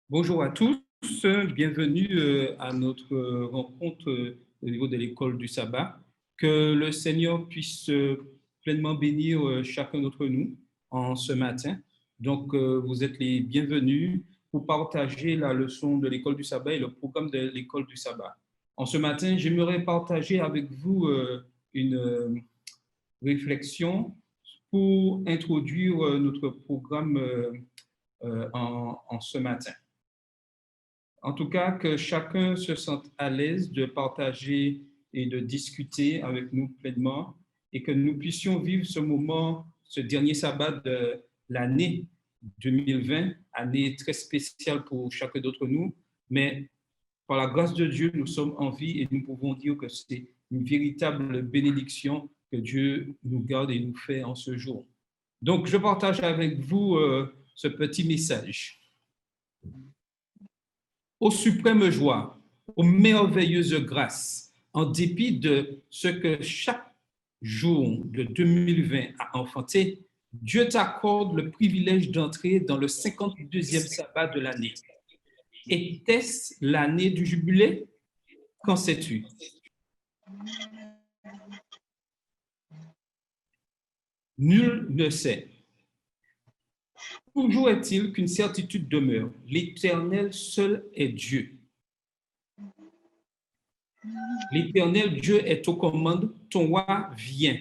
Bonjour à tous, bienvenue à notre rencontre au niveau de l'école du sabbat. Que le Seigneur puisse pleinement bénir chacun d'entre nous en ce matin. Donc, vous êtes les bienvenus pour partager la leçon de l'école du sabbat et le programme de l'école du sabbat. En ce matin, j'aimerais partager avec vous une réflexion pour introduire notre programme en ce matin. En tout cas, que chacun se sente à l'aise de partager et de discuter avec nous pleinement et que nous puissions vivre ce moment, ce dernier sabbat de l'année 2020, année très spéciale pour chacun d'entre nous, mais par la grâce de Dieu, nous sommes en vie et nous pouvons dire que c'est une véritable bénédiction que Dieu nous garde et nous fait en ce jour. Donc, je partage avec vous ce petit message. Aux suprêmes joies, aux merveilleuses grâces, en dépit de ce que chaque jour de 2020 a enfanté, Dieu t'accorde le privilège d'entrer dans le 52e sabbat de l'année. Était-ce l'année du jubilé? Qu'en sais-tu? Nul ne sait. Toujours est-il qu'une certitude demeure. L'Éternel seul est Dieu. L'Éternel Dieu est aux commandes, ton roi vient.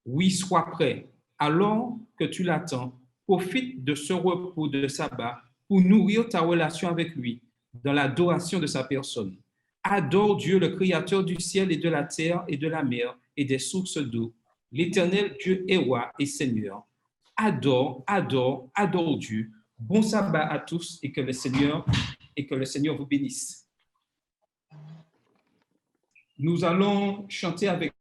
Oui, sois prêt. Alors que tu l'attends, profite de ce repos de sabbat pour nourrir ta relation avec lui dans l'adoration de sa personne. Adore Dieu, le Créateur du ciel et de la terre et de la mer et des sources d'eau. L'Éternel Dieu est roi et Seigneur. Adore, adore, adore Dieu. Bon sabbat à tous et que le Seigneur vous bénisse. Nous allons chanter avec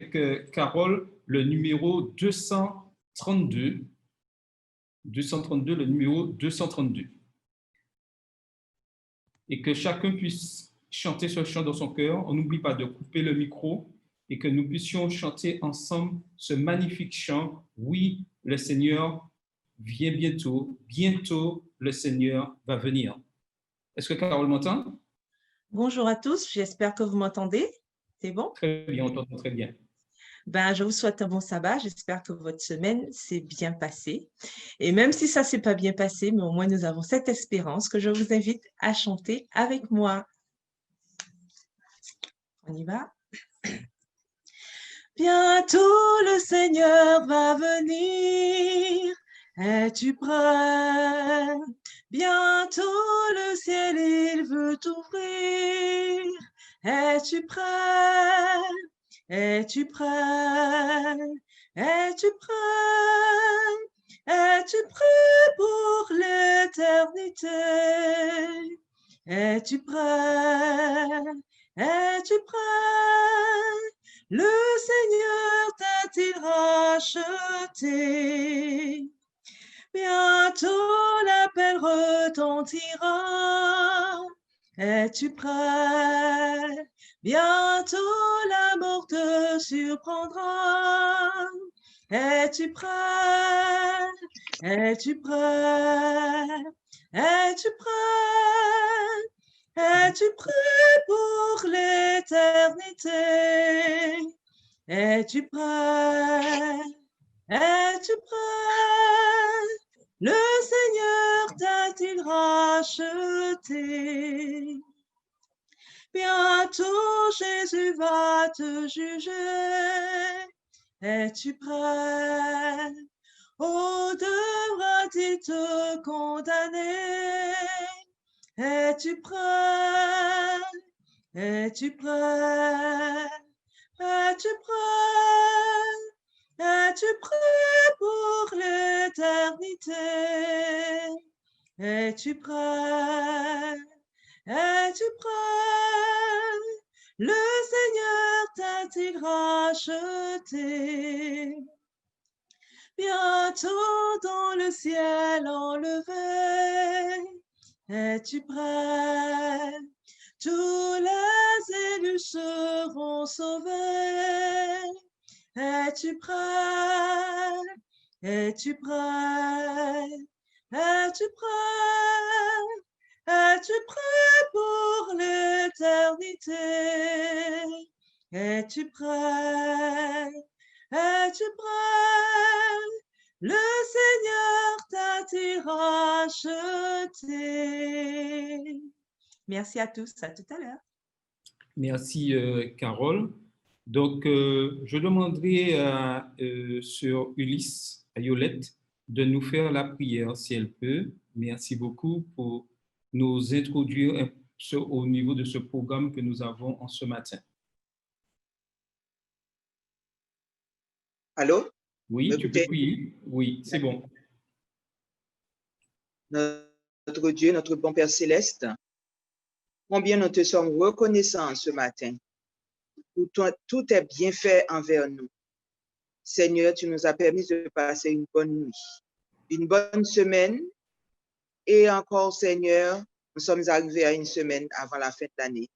Carole le numéro 232, le numéro 232. Et que chacun puisse chanter ce chant dans son cœur. On n'oublie pas de couper le micro et que nous puissions chanter ensemble ce magnifique chant. Oui, le Seigneur vient bientôt. Bientôt, le Seigneur va venir. Est-ce que Carole m'entend? Bonjour à tous, j'espère que vous m'entendez. C'est bon? Très bien, on t'entend très bien. Je vous souhaite un bon sabbat. J'espère que votre semaine s'est bien passée. Et même si ça ne s'est pas bien passé, mais au moins nous avons cette espérance que je vous invite à chanter avec moi. On y va? Bientôt le Seigneur va venir. Es-tu prêt? Bientôt le ciel, il veut t'ouvrir. Es-tu prêt? Es-tu prêt? Es-tu prêt? Es-tu prêt pour l'éternité? Es-tu prêt? Es-tu prêt? Le Seigneur t'a-t-il racheté? Bientôt l'appel retentira. Es-tu prêt? Bientôt la mort te surprendra. Es-tu prêt? Es-tu prêt? Es-tu prêt? Es-tu prêt pour l'éternité? Es-tu prêt? Es-tu prêt? Le Seigneur t'a-t-il racheté? Bientôt Jésus va te juger. Es-tu prêt? Oh, devra-t-il te condamner? Es-tu prêt? Es-tu prêt? Es-tu prêt? Es-tu prêt pour l'éternité? Es-tu prêt? Es-tu prêt? Le Seigneur t'a-t-il racheté? Bientôt dans le ciel enlevé. Es-tu prêt? Tous les élus seront sauvés. Es-tu prêt? Es-tu prêt? Es-tu prêt? Es-tu prêt pour l'éternité? Es-tu prêt? Es-tu prêt? Le Seigneur t'a-t-il racheté? Merci à tous, à tout à l'heure. Merci, Carole. Donc, je demanderai à Sœur Ulysse, à Yolette, de nous faire la prière si elle peut. Merci beaucoup pour nous introduire au niveau de ce programme que nous avons en ce matin. Allô? Oui, tu peux prier. Oui, c'est bon. Notre Dieu, notre bon Père céleste, combien nous te sommes reconnaissants ce matin pour tout tes bienfaits envers nous. Seigneur, tu nous as permis de passer une bonne nuit, une bonne semaine, et encore, Seigneur, nous sommes arrivés à une semaine avant la fin de l'année.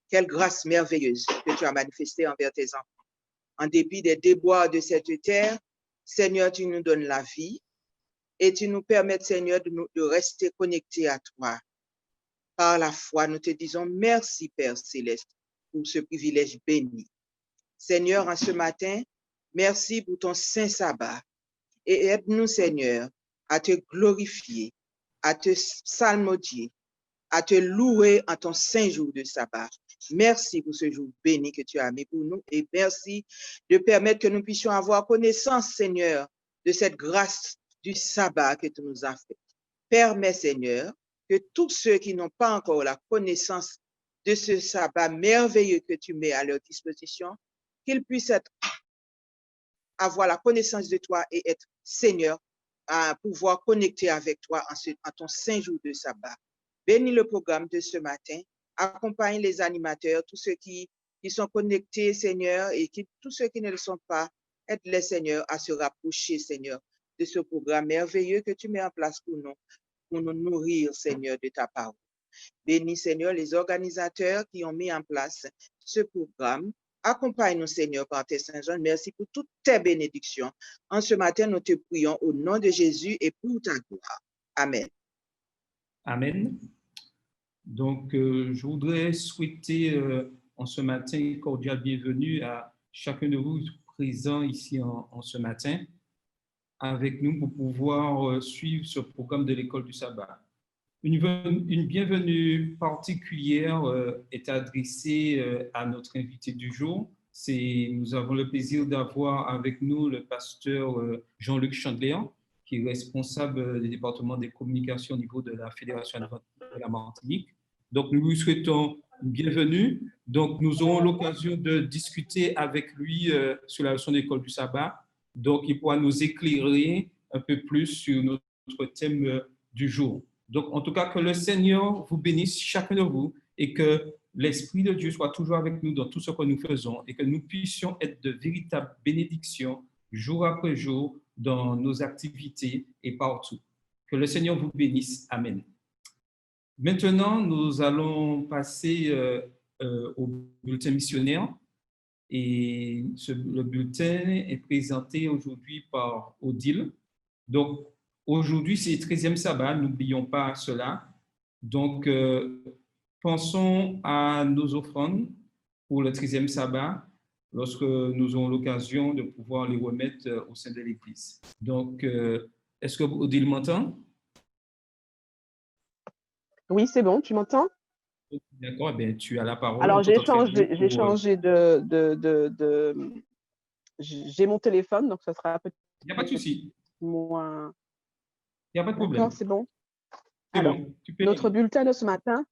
Quelle grâce merveilleuse que tu as manifestée envers tes enfants. En dépit des déboires de cette terre, Seigneur, tu nous donnes la vie et tu nous permets, Seigneur, de rester connectés à toi. Par la foi, nous te disons merci, Père céleste, pour ce privilège béni. Seigneur, en ce matin, merci pour ton saint sabbat et aide-nous, Seigneur, à te glorifier, à te psalmodier, à te louer en ton saint jour de sabbat. Merci pour ce jour béni que tu as mis pour nous et merci de permettre que nous puissions avoir connaissance, Seigneur, de cette grâce du sabbat que tu nous as fait. Permets, Seigneur, que tous ceux qui n'ont pas encore la connaissance de ce sabbat merveilleux que tu mets à leur disposition, qu'ils puissent avoir la connaissance de toi et être, Seigneur, à pouvoir connecter avec toi en ton saint jour de sabbat. Bénis le programme de ce matin, accompagne les animateurs, tous ceux qui sont connectés, Seigneur, et tous ceux qui ne le sont pas, aide-les, Seigneur, à se rapprocher, Seigneur, de ce programme merveilleux que tu mets en place pour nous nourrir, Seigneur, de ta parole. Bénis, Seigneur, les organisateurs qui ont mis en place ce programme. Accompagne-nous, Seigneur, par tes saints anges. Merci pour toutes tes bénédictions. En ce matin, nous te prions au nom de Jésus et pour ta gloire. Amen. Amen. Donc, je voudrais souhaiter en ce matin une cordiale bienvenue à chacun de vous présents ici en ce matin avec nous pour pouvoir suivre ce programme de l'école du sabbat. Une bienvenue particulière est adressée à notre invité du jour. Nous avons le plaisir d'avoir avec nous le pasteur Jean-Luc Chandléan, qui est responsable du département des communications au niveau de la Fédération adventiste de la Martinique. Donc, nous lui souhaitons une bienvenue. Donc, nous aurons l'occasion de discuter avec lui sur la leçon d'école du sabbat. Donc, il pourra nous éclairer un peu plus sur notre thème du jour. Donc, en tout cas, que le Seigneur vous bénisse chacun de vous et que l'Esprit de Dieu soit toujours avec nous dans tout ce que nous faisons et que nous puissions être de véritables bénédictions jour après jour dans nos activités et partout. Que le Seigneur vous bénisse. Amen. Maintenant, nous allons passer au bulletin missionnaire. Et le bulletin est présenté aujourd'hui par Odile. Donc, aujourd'hui, c'est le 13e sabbat, n'oublions pas cela. Donc, pensons à nos offrandes pour le 13e sabbat lorsque nous aurons l'occasion de pouvoir les remettre au sein de l'Église. Donc, est-ce que Odile m'entend? Oui, c'est bon, tu m'entends? D'accord, eh bien, tu as la parole. Alors, j'ai changé j'ai mon téléphone, donc ça sera peut-être. Il n'y a pas de souci. Moins. Il n'y a pas de problème. D'accord, c'est bon. Alors, bon. Notre bulletin de ce matin,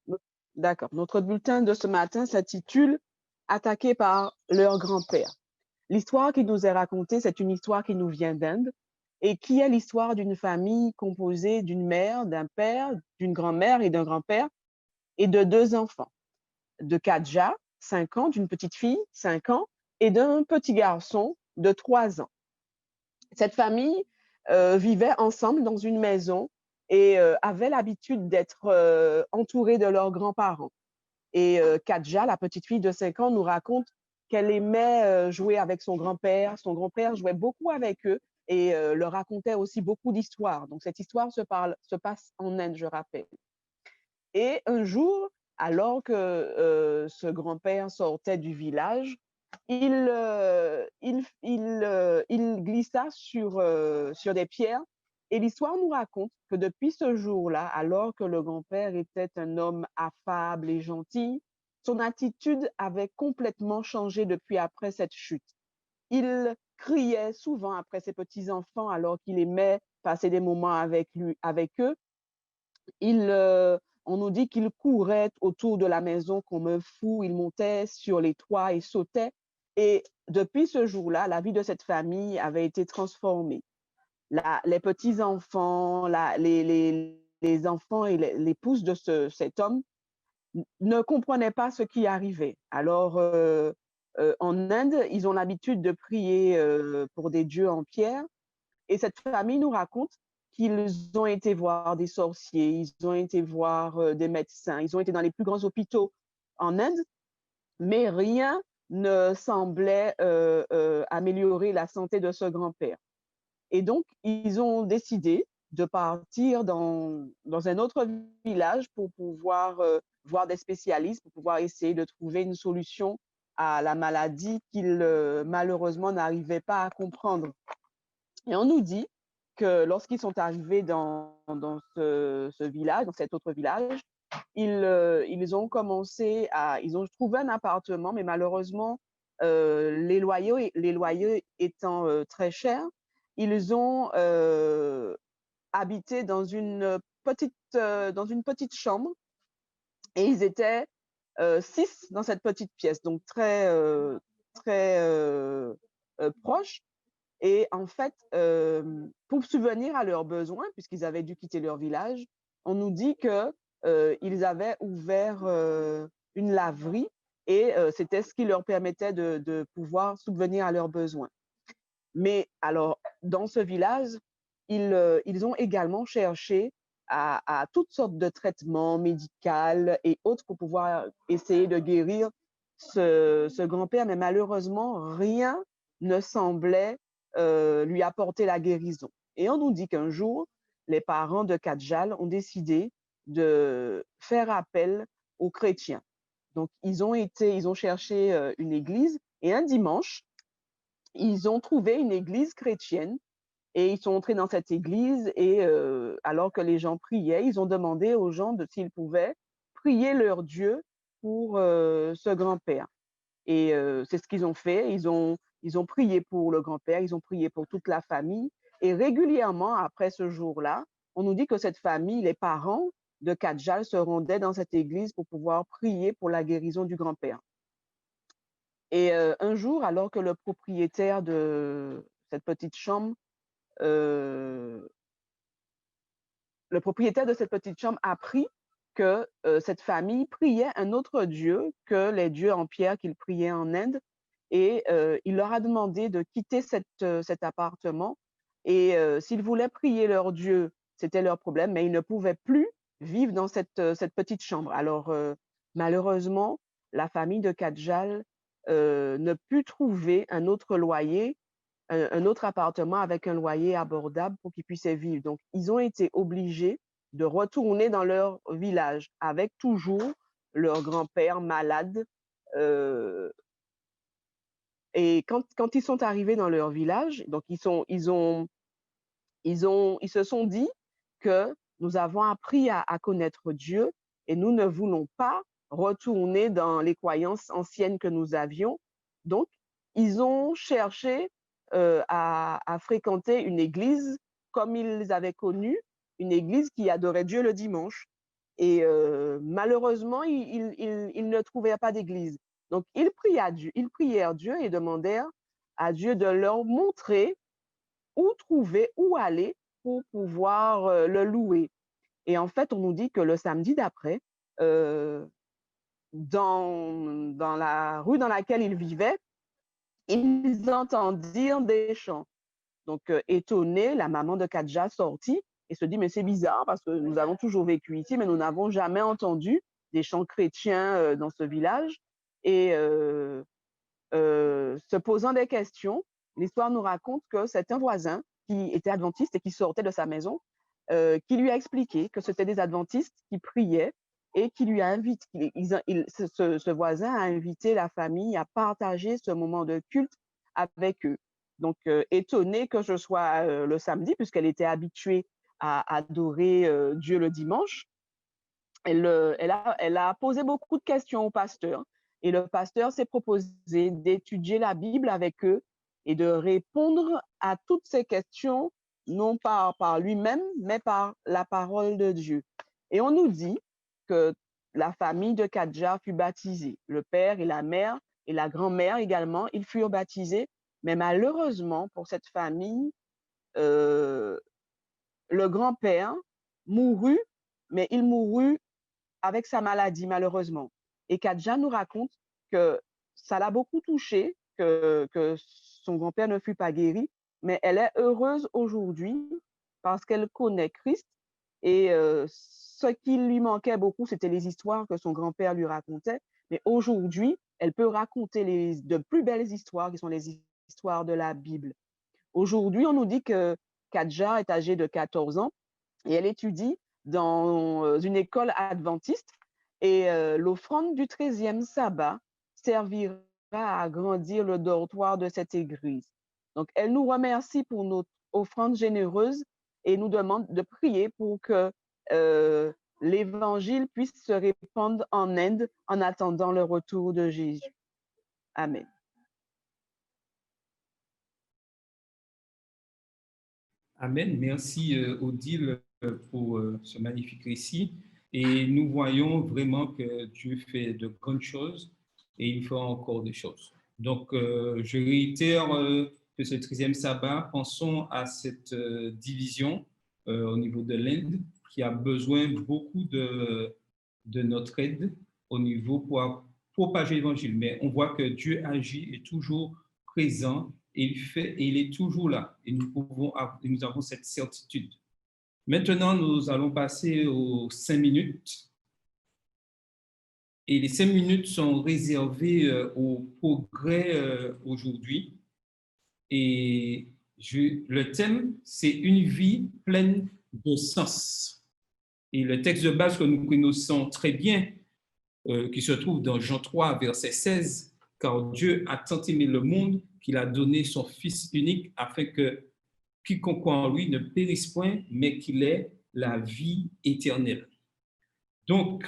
notre bulletin de ce matin s'intitule « Attaqués par leur grand-père ». L'histoire qui nous est racontée, c'est une histoire qui nous vient d'Inde et qui est l'histoire d'une famille composée d'une mère, d'un père, d'une grand-mère et d'un grand-père et de 2 enfants, de Kadja, 5 ans, d'une petite fille, 5 ans, et d'un petit garçon de 3 ans. Cette famille vivait ensemble dans une maison et avait l'habitude d'être entourée de leurs grands-parents. Et Kadja, la petite fille de 5 ans, nous raconte qu'elle aimait jouer avec son grand-père. Son grand-père jouait beaucoup avec eux et leur racontait aussi beaucoup d'histoires. Donc, cette histoire se passe en Inde, je rappelle. Et un jour, alors que ce grand-père sortait du village, il glissa sur des pierres. Et l'histoire nous raconte que depuis ce jour-là, alors que le grand-père était un homme affable et gentil, son attitude avait complètement changé depuis après cette chute. Il criait souvent après ses petits-enfants alors qu'il aimait passer des moments avec eux. On nous dit qu'il courait autour de la maison comme un fou, il montait sur les toits et sautait. Et depuis ce jour-là, la vie de cette famille avait été transformée. Les petits-enfants, les enfants et l'épouse de cet homme ne comprenaient pas ce qui arrivait. Alors, en Inde, ils ont l'habitude de prier pour des dieux en pierre. Et cette famille nous raconte qu'ils ont été voir des sorciers, ils ont été voir des médecins, ils ont été dans les plus grands hôpitaux en Inde, mais rien ne semblait améliorer la santé de ce grand-père. Et donc, ils ont décidé de partir dans un autre village pour pouvoir voir des spécialistes, pour pouvoir essayer de trouver une solution à la maladie qu'ils malheureusement n'arrivaient pas à comprendre. Et on nous dit que lorsqu'ils sont arrivés dans ce village, dans cet autre village, ils ont trouvé un appartement, mais malheureusement, les loyers étant très chers, ils ont habité dans une petite chambre et ils étaient 6 dans cette petite pièce, donc très proches. Et en fait, pour subvenir à leurs besoins, puisqu'ils avaient dû quitter leur village, on nous dit qu'ils avaient ouvert une laverie et c'était ce qui leur permettait de pouvoir subvenir à leurs besoins. Mais alors, dans ce village, ils ont également cherché à toutes sortes de traitements médicaux et autres pour pouvoir essayer de guérir ce grand-père, mais malheureusement, rien ne semblait lui apporter la guérison. Et on nous dit qu'un jour, les parents de Kajal ont décidé de faire appel aux chrétiens. Donc, ils ont cherché une église et un dimanche, ils ont trouvé une église chrétienne et ils sont entrés dans cette église et alors que les gens priaient, ils ont demandé aux gens s'ils pouvaient prier leur Dieu pour ce grand-père. Et c'est ce qu'ils ont fait. Ils ont prié pour le grand-père, ils ont prié pour toute la famille. Et régulièrement, après ce jour-là, on nous dit que cette famille, les parents de Kajal se rendaient dans cette église pour pouvoir prier pour la guérison du grand-père. Et un jour, alors que le propriétaire de cette petite chambre, le propriétaire de cette petite chambre apprit que cette famille priait un autre dieu que les dieux en pierre qu'ils priaient en Inde. Et il leur a demandé de quitter cet appartement. Et s'ils voulaient prier leur Dieu, c'était leur problème, mais ils ne pouvaient plus vivre dans cette petite chambre. Alors, malheureusement, la famille de Kajal ne put trouver un autre loyer, un autre appartement avec un loyer abordable pour qu'ils puissent vivre. Donc, ils ont été obligés de retourner dans leur village avec toujours leur grand-père malade. Et quand ils sont arrivés dans leur village, donc ils se sont dit que nous avons appris à connaître Dieu et nous ne voulons pas retourner dans les croyances anciennes que nous avions. Donc, ils ont cherché à fréquenter une église comme ils avaient connu, une église qui adorait Dieu le dimanche. Et malheureusement, ils ne trouvaient pas d'église. Donc, ils prièrent Dieu et demandèrent à Dieu de leur montrer où trouver, où aller pour pouvoir le louer. Et en fait, on nous dit que le samedi d'après, dans la rue dans laquelle ils vivaient, ils entendirent des chants. Donc, étonnée, la maman de Kadja sortit et se dit, mais c'est bizarre parce que nous avons toujours vécu ici, mais nous n'avons jamais entendu des chants chrétiens dans ce village. Et se posant des questions, l'histoire nous raconte que c'est un voisin qui était adventiste et qui sortait de sa maison, qui lui a expliqué que c'était des adventistes qui priaient et qui lui a invité, ce voisin a invité la famille à partager ce moment de culte avec eux. Donc, étonnée que je sois le samedi, puisqu'elle était habituée à adorer Dieu le dimanche, elle a posé beaucoup de questions au pasteur et le pasteur s'est proposé d'étudier la Bible avec eux et de répondre à toutes ces questions, non pas par lui-même, mais par la parole de Dieu. Et on nous dit que la famille de Kadja fut baptisée. Le père et la mère et la grand-mère également, ils furent baptisés. Mais malheureusement, pour cette famille, le grand-père mourut, mais il mourut avec sa maladie, malheureusement. Et Kadja nous raconte que ça l'a beaucoup touchée, que son grand-père ne fut pas guéri, mais elle est heureuse aujourd'hui parce qu'elle connaît Christ. Et ce qui lui manquait beaucoup, c'était les histoires que son grand-père lui racontait. Mais aujourd'hui, elle peut raconter de plus belles histoires qui sont les histoires de la Bible. Aujourd'hui, on nous dit que Kadja est âgée de 14 ans et elle étudie dans une école adventiste et l'offrande du 13e sabbat servira à agrandir le dortoir de cette église. Donc, elle nous remercie pour notre offrande généreuse et nous demande de prier pour que l'évangile puisse se répandre en Inde en attendant le retour de Jésus. Amen. Amen. Merci Odile pour ce magnifique récit. Et nous voyons vraiment que Dieu fait de grandes choses et il fera encore des choses. Donc, je réitère que ce 13e sabbat, pensons à cette division au niveau de l'Inde qui a besoin beaucoup de notre aide au niveau pour propager l'évangile. Mais on voit que Dieu agit, est toujours présent et il est toujours là. Et nous avons cette certitude. Maintenant, nous allons passer aux 5 minutes. Et les 5 minutes sont réservées au progrès aujourd'hui. Et le thème, c'est une vie pleine de sens. Et le texte de base que nous connaissons très bien, qui se trouve dans Jean 3, verset 16, « Car Dieu a tant aimé le monde qu'il a donné son Fils unique afin que quiconque croit en lui ne périsse point, mais qu'il ait la vie éternelle. » Donc,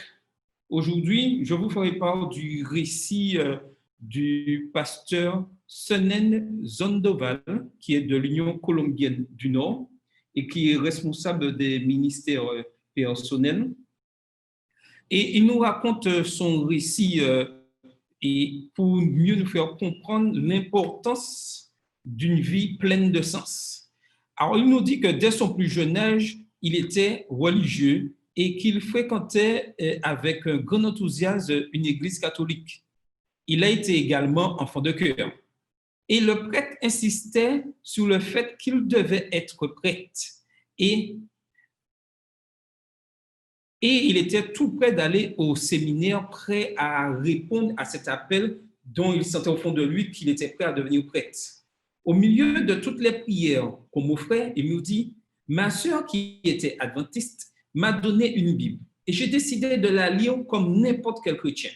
aujourd'hui, je vous ferai part du récit du pasteur Senen Zondoval, qui est de l'Union colombienne du Nord et qui est responsable des ministères personnels. Et il nous raconte son récit et pour mieux nous faire comprendre l'importance d'une vie pleine de sens. Alors, il nous dit que dès son plus jeune âge, il était religieux et qu'il fréquentait avec un grand enthousiasme une église catholique. Il a été également enfant de chœur. Et le prêtre insistait sur le fait qu'il devait être prêtre. Et il était tout près d'aller au séminaire, prêt à répondre à cet appel dont il sentait au fond de lui qu'il était prêt à devenir prêtre. Au milieu de toutes les prières qu'on m'offrait, il nous dit, « Ma sœur qui était adventiste m'a donné une Bible et j'ai décidé de la lire comme n'importe quel chrétien.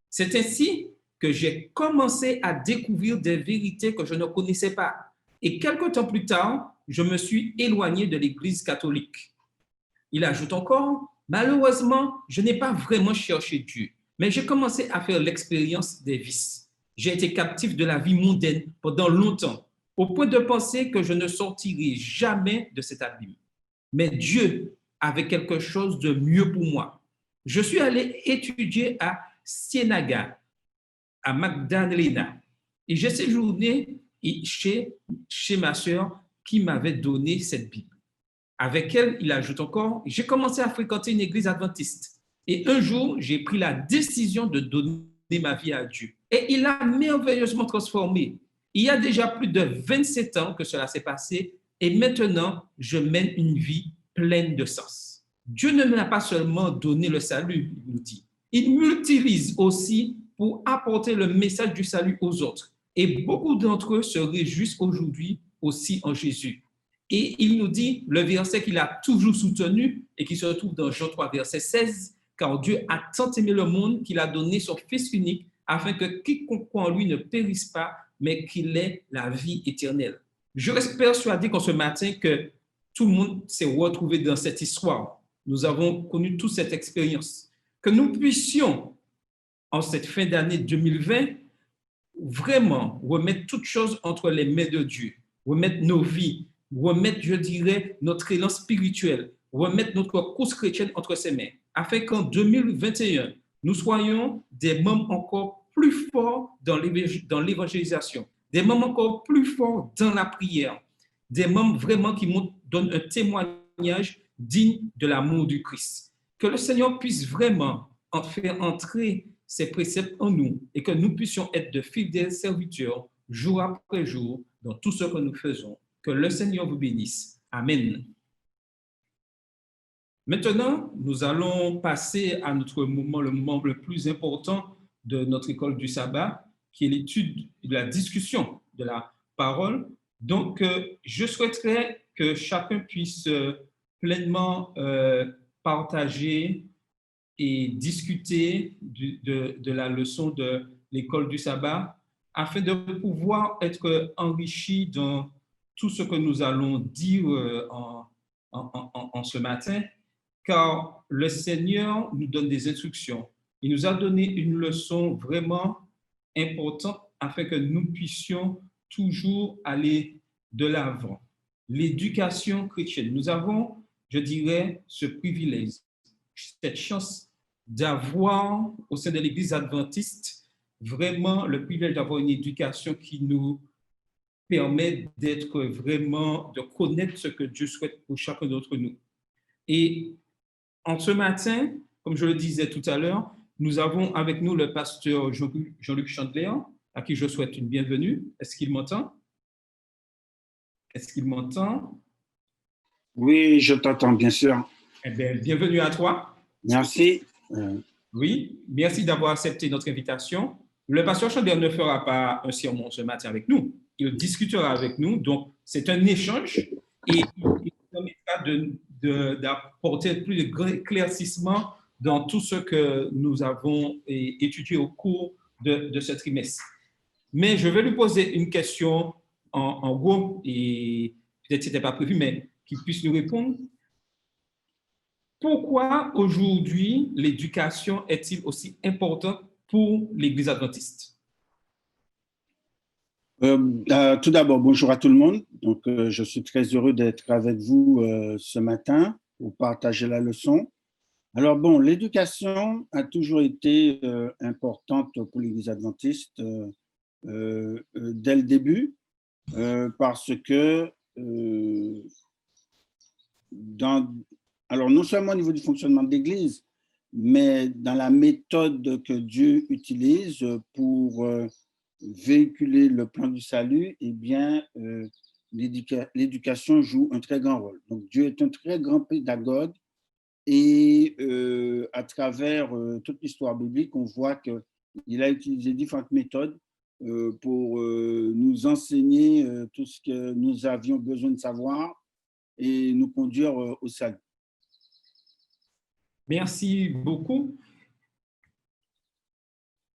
C'est ainsi que j'ai commencé à découvrir des vérités que je ne connaissais pas. Et quelque temps plus tard, je me suis éloigné de l'Église catholique. » Il ajoute encore, « Malheureusement, je n'ai pas vraiment cherché Dieu, mais j'ai commencé à faire l'expérience des vices. J'ai été captif de la vie mondaine pendant longtemps, au point de penser que je ne sortirai jamais de cet abîme. Mais Dieu avait quelque chose de mieux pour moi. Je suis allé étudier à Ciénaga, à Magdalena, et j'ai séjourné chez ma sœur qui m'avait donné cette Bible. Avec elle, il ajoute encore, j'ai commencé à fréquenter une église adventiste. Et un jour, j'ai pris la décision de donner ma vie à Dieu. Et il a merveilleusement transformé. Il y a déjà plus de 27 ans que cela s'est passé. Et maintenant, je mène une vie pleine de sens. Dieu ne m'a pas seulement donné le salut, il nous dit. Il m'utilise aussi pour apporter le message du salut aux autres. Et beaucoup d'entre eux se réjouissent aujourd'hui aussi en Jésus. Et il nous dit, le verset qu'il a toujours soutenu et qui se trouve dans Jean 3, verset 16, « car Dieu a tant aimé le monde qu'il a donné son Fils unique afin que quiconque croit en lui ne périsse pas, mais qu'il ait la vie éternelle. Je reste persuadé qu'en ce matin, que tout le monde s'est retrouvé dans cette histoire. Nous avons connu toute cette expérience. Que nous puissions, en cette fin d'année 2020, vraiment remettre toutes choses entre les mains de Dieu, remettre nos vies, remettre, je dirais, notre élan spirituel, remettre notre course chrétienne entre ses mains, afin qu'en 2021, nous soyons des membres encore plus forts dans l'évangélisation, des membres encore plus forts dans la prière, des membres vraiment qui donnent un témoignage digne de l'amour du Christ. Que le Seigneur puisse vraiment en faire entrer ces préceptes en nous et que nous puissions être de fidèles serviteurs jour après jour dans tout ce que nous faisons. Que le Seigneur vous bénisse. Amen. Maintenant, nous allons passer à notre moment, le moment le plus important de notre école du sabbat, qui est l'étude, la discussion de la parole. Donc, je souhaiterais que chacun puisse pleinement partager et discuter de la leçon de l'école du sabbat afin de pouvoir être enrichi dans tout ce que nous allons dire en ce matin, car le Seigneur nous donne des instructions. Il nous a donné une leçon vraiment importante afin que nous puissions toujours aller de l'avant. L'éducation chrétienne. Nous avons, je dirais, ce privilège, cette chance d'avoir au sein de l'Église adventiste vraiment le privilège d'avoir une éducation qui nous permet d'être vraiment, de connaître ce que Dieu souhaite pour chacun d'entre nous. Et en ce matin, comme je le disais tout à l'heure, nous avons avec nous le pasteur Jean-Luc Chandler, à qui je souhaite une bienvenue. Est-ce qu'il m'entend? Est-ce qu'il m'entend? Oui, je t'entends, bien sûr. Eh bien, bienvenue à toi. Merci. Oui, merci d'avoir accepté notre invitation. Le pasteur Chandler ne fera pas un sermon ce matin avec nous. Il discutera avec nous. Donc, c'est un échange et il permettra d'apporter plus de éclaircissement dans tout ce que nous avons étudié au cours de ce trimestre. Mais je vais lui poser une question en gros, et peut-être que ce n'était pas prévu, mais qu'il puisse nous répondre. Pourquoi aujourd'hui l'éducation est-il aussi importante pour l'Église adventiste? Tout d'abord, bonjour à tout le monde. Donc, je suis très heureux d'être avec vous ce matin pour partager la leçon. Alors bon, l'éducation a toujours été importante pour l'Église adventiste dès le début parce que alors non seulement au niveau du fonctionnement de l'Église, mais dans la méthode que Dieu utilise pour véhiculer le plan du salut, eh bien, l'éducation joue un très grand rôle. Donc, Dieu est un très grand pédagogue et à travers toute l'histoire biblique, on voit qu'il a utilisé différentes méthodes pour nous enseigner tout ce que nous avions besoin de savoir et nous conduire au salut. Merci beaucoup.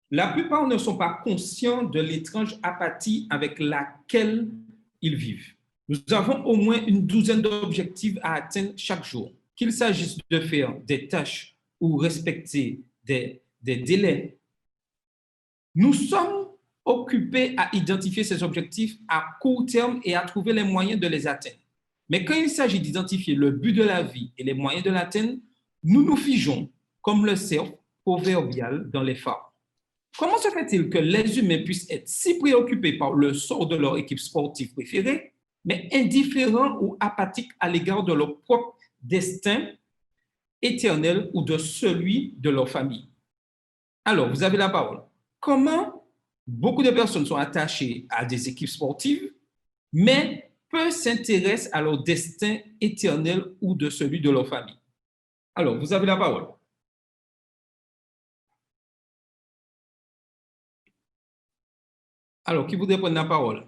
La plupart ne sont pas conscients de l'étrange apathie avec laquelle ils vivent. Nous avons au moins une douzaine d'objectifs à atteindre chaque jour, qu'il s'agisse de faire des tâches ou respecter des délais. Nous sommes occupés à identifier ces objectifs à court terme et à trouver les moyens de les atteindre. Mais quand il s'agit d'identifier le but de la vie et les moyens de l'atteindre, nous nous figeons comme le cerf proverbial dans les phares. Comment se fait-il que les humains puissent être si préoccupés par le sort de leur équipe sportive préférée, mais indifférents ou apathiques à l'égard de leur propre destin éternel ou de celui de leur famille? Alors, vous avez la parole. Comment beaucoup de personnes sont attachées à des équipes sportives, mais peu s'intéressent à leur destin éternel ou de celui de leur famille? Alors, vous avez la parole. Alors, qui voudrait prendre la parole?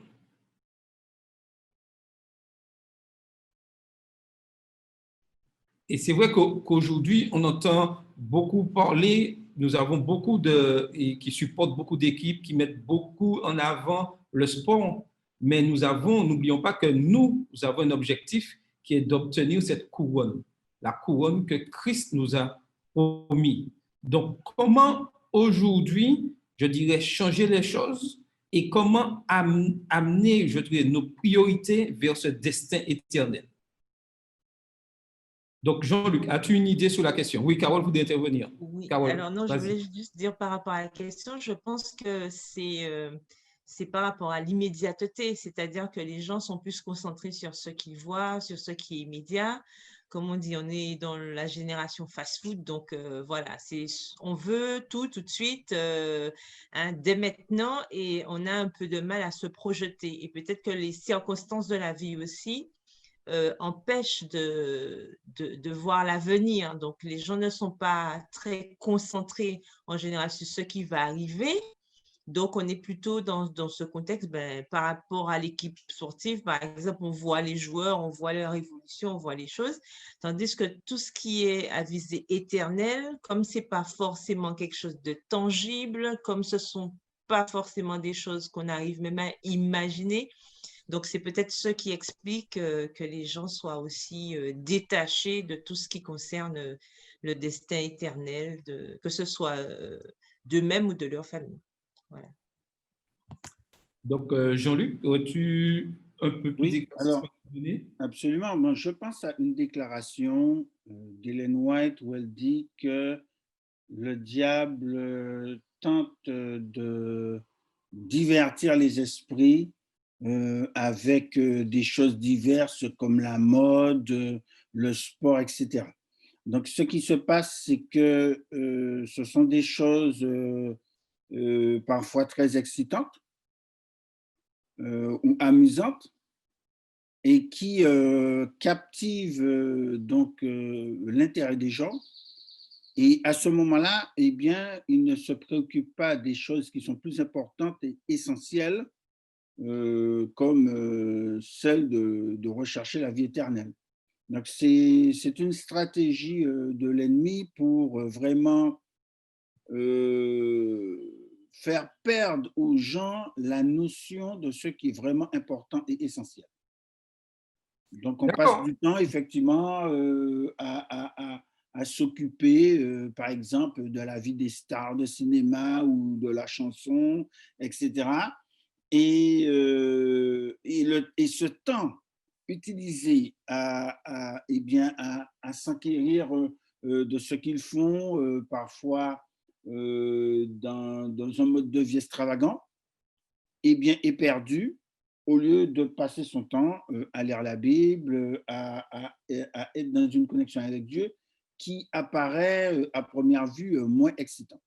Et c'est vrai qu'aujourd'hui, on entend beaucoup parler, nous avons beaucoup qui supportent beaucoup d'équipes, qui mettent beaucoup en avant le sport, mais n'oublions pas que nous avons un objectif qui est d'obtenir cette couronne, la couronne que Christ nous a promis. Donc, comment aujourd'hui, je dirais, changer les choses et comment amener, je dirais, nos priorités vers ce destin éternel? Donc, Jean-Luc, as-tu une idée sur la question? Oui, Carole voulait intervenir. Oui, Carole, alors non, je vas-y. voulais juste dire par rapport à la question, je pense que c'est par rapport à l'immédiateté, c'est-à-dire que les gens sont plus concentrés sur ce qu'ils voient, sur ce qui est immédiat. Comme on dit, on est dans la génération fast-food, donc voilà, on veut tout de suite, dès maintenant, et on a un peu de mal à se projeter. Et peut-être que les circonstances de la vie aussi empêche de voir l'avenir. Donc, les gens ne sont pas très concentrés en général sur ce qui va arriver. Donc, on est plutôt dans ce contexte, par rapport à l'équipe sportive, par exemple, on voit les joueurs, on voit leur évolution, on voit les choses. Tandis que tout ce qui est à visée éternelle, comme ce n'est pas forcément quelque chose de tangible, comme ce ne sont pas forcément des choses qu'on arrive même à imaginer, donc, c'est peut-être ce qui explique que les gens soient aussi détachés de tout ce qui concerne le destin éternel, que ce soit d'eux-mêmes ou de leur famille. Voilà. Donc, Jean-Luc, aurais-tu un peu plus d'éclaircissements à donner? Absolument. Moi, je pense à une déclaration d'Ellen White où elle dit que le diable tente de divertir les esprits avec des choses diverses comme la mode, le sport, etc. Donc, ce qui se passe, c'est que ce sont des choses parfois très excitantes ou amusantes et qui captivent donc l'intérêt des gens. Et à ce moment-là, eh bien, ils ne se préoccupent pas des choses qui sont plus importantes et essentielles, comme celle de rechercher la vie éternelle. Donc, c'est une stratégie de l'ennemi pour vraiment faire perdre aux gens la notion de ce qui est vraiment important et essentiel. Donc, on passe du temps, effectivement, à s'occuper, par exemple, de la vie des stars de cinéma ou de la chanson, etc. Et ce temps utilisé eh bien, à s'enquérir de ce qu'ils font, parfois dans un mode de vie extravagant, eh bien, est perdu au lieu de passer son temps à lire la Bible, à être dans une connexion avec Dieu qui apparaît à première vue moins excitante.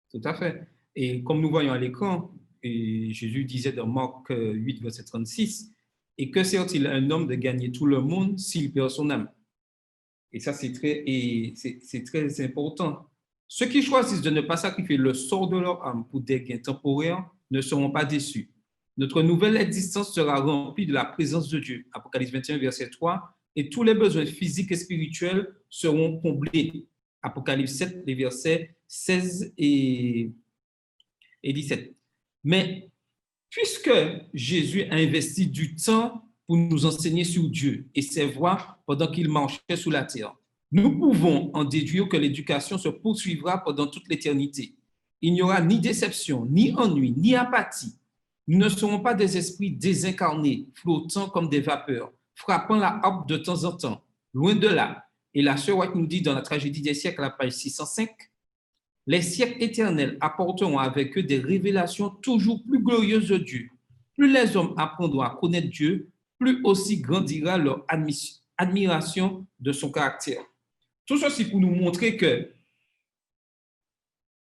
Tout à fait. Et comme nous voyons à l'écran, et Jésus disait dans Marc 8, verset 36, « Et que sert-il à un homme de gagner tout le monde s'il perd son âme ?» Et ça, c'est très important. Ceux qui choisissent de ne pas sacrifier le sort de leur âme pour des gains temporaires ne seront pas déçus. Notre nouvelle existence sera remplie de la présence de Dieu. Apocalypse 21, verset 3. Et tous les besoins physiques et spirituels seront comblés. Apocalypse 7, les versets 16 et 17. Mais puisque Jésus a investi du temps pour nous enseigner sur Dieu et ses voies pendant qu'il marchait sur la terre, nous pouvons en déduire que l'éducation se poursuivra pendant toute l'éternité. Il n'y aura ni déception, ni ennui, ni apathie. Nous ne serons pas des esprits désincarnés, flottant comme des vapeurs, frappant la harpe de temps en temps. Loin de là. Et la sœur White nous dit dans la tragédie des siècles, à la page 605, les siècles éternels apporteront avec eux des révélations toujours plus glorieuses de Dieu. Plus les hommes apprendront à connaître Dieu, plus aussi grandira leur admiration de son caractère. Tout ceci pour nous montrer que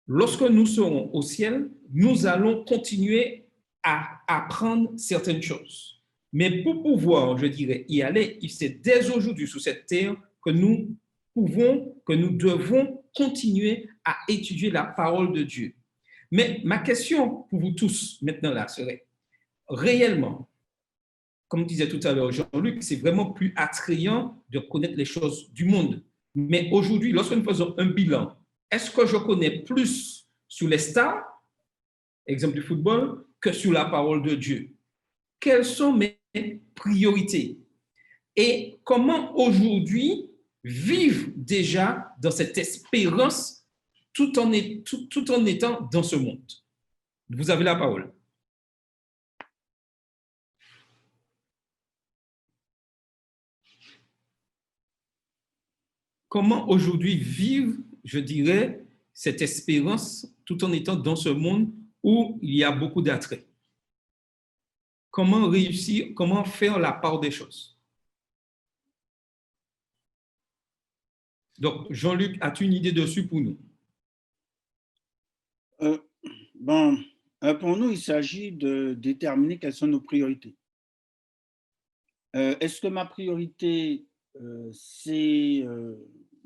lorsque nous serons au ciel, nous allons continuer à apprendre certaines choses. Mais pour pouvoir, je dirais, y aller, c'est dès aujourd'hui sur cette terre que nous devons continuer à étudier la parole de Dieu. Mais ma question pour vous tous maintenant là serait, réellement, comme disait tout à l'heure Jean-Luc, c'est vraiment plus attrayant de connaître les choses du monde. Mais aujourd'hui, lorsque nous faisons un bilan, est-ce que je connais plus sur les stars, exemple du football, que sur la parole de Dieu? Quelles sont mes priorités? Et comment aujourd'hui vivre déjà dans cette espérance tout en étant dans ce monde? Vous avez la parole. Comment aujourd'hui vivre, je dirais, cette espérance tout en étant dans ce monde où il y a beaucoup d'attraits? Comment réussir, comment faire la part des choses? Donc, Jean-Luc, as-tu une idée dessus pour nous? Pour nous, il s'agit de déterminer quelles sont nos priorités. Est-ce que ma priorité, c'est,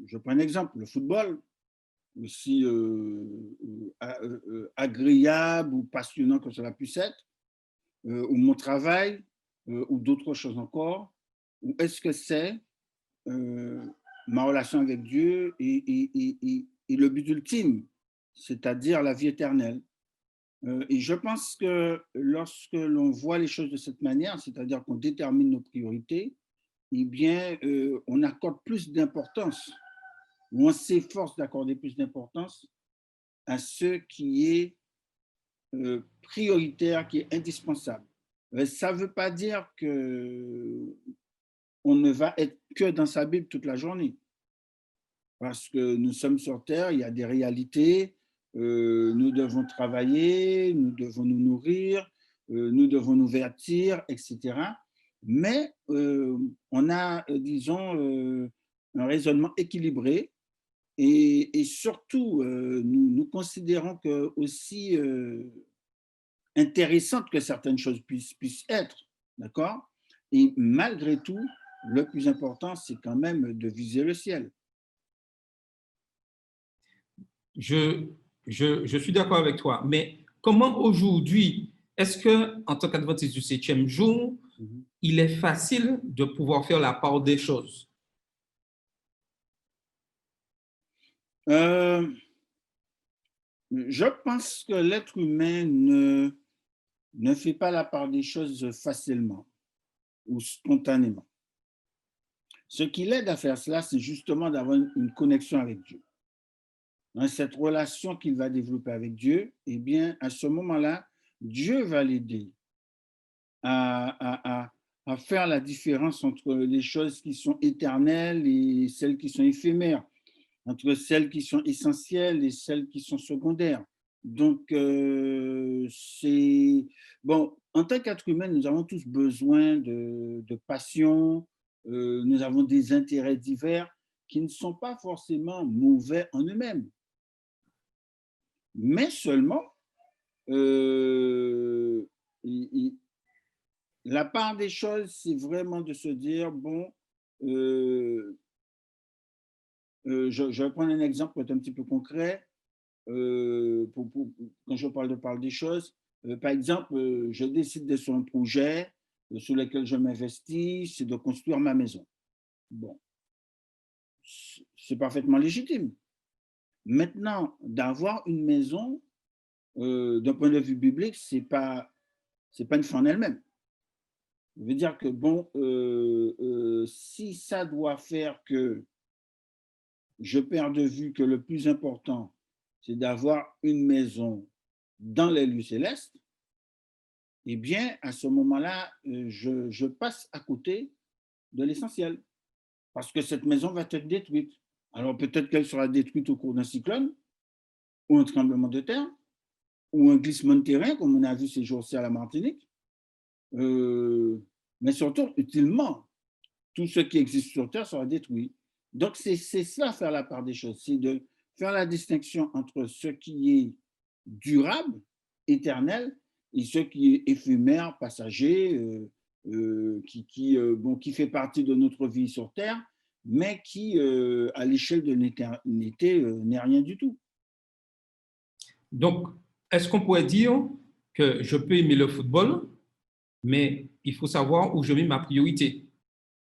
je prends un exemple, le football, aussi agréable ou passionnant que cela puisse être, ou mon travail, ou d'autres choses encore, ou est-ce que c'est ma relation avec Dieu et le but ultime, c'est-à-dire la vie éternelle? Et je pense que lorsque l'on voit les choses de cette manière, c'est-à-dire qu'on détermine nos priorités, eh bien, on accorde plus d'importance, ou on s'efforce d'accorder plus d'importance à ce qui est prioritaire, qui est indispensable. Ça ne veut pas dire qu'on ne va être que dans sa Bible toute la journée, parce que nous sommes sur Terre, il y a des réalités, nous devons travailler, nous devons nous nourrir, nous devons nous vertir, etc. Mais on a, disons, un raisonnement équilibré et surtout, nous considérons que aussi intéressantes que certaines choses puissent être, d'accord? Et malgré tout, le plus important, c'est quand même de viser le ciel. Je suis d'accord avec toi, mais comment aujourd'hui, est-ce que en tant qu'adventiste du 7e jour, il est facile de pouvoir faire la part des choses? Je pense que l'être humain ne fait pas la part des choses facilement ou spontanément. Ce qui l'aide à faire cela, c'est justement d'avoir une connexion avec Dieu. Dans cette relation qu'il va développer avec Dieu, eh bien, à ce moment-là, Dieu va l'aider à faire la différence entre les choses qui sont éternelles et celles qui sont éphémères, entre celles qui sont essentielles et celles qui sont secondaires. Donc, c'est… Bon, en tant qu'être humain, nous avons tous besoin de passion, nous avons des intérêts divers qui ne sont pas forcément mauvais en eux-mêmes. Mais seulement, la part des choses, c'est vraiment de se dire, bon, je vais prendre un exemple pour être un petit peu concret. Quand je parle des choses, par exemple, je décide sur un projet sur lequel je m'investis, c'est de construire ma maison. Bon, c'est parfaitement légitime. Maintenant, d'avoir une maison, d'un point de vue biblique, c'est pas une fin en elle-même. Ça veut dire que, bon, si ça doit faire que je perds de vue que le plus important, c'est d'avoir une maison dans les lieux célestes, eh bien, à ce moment-là, je passe à côté de l'essentiel, parce que cette maison va être détruite. Alors, peut-être qu'elle sera détruite au cours d'un cyclone, ou un tremblement de terre, ou un glissement de terrain, comme on a vu ces jours-ci à la Martinique, mais surtout, utilement, tout ce qui existe sur Terre sera détruit. Donc, c'est ça, faire la part des choses, c'est de faire la distinction entre ce qui est durable, éternel, et ce qui est éphémère, passager, qui fait partie de notre vie sur Terre, mais qui, à l'échelle de l'éternité, n'est rien du tout. Donc, est-ce qu'on pourrait dire que je peux aimer le football, mais il faut savoir où je mets ma priorité.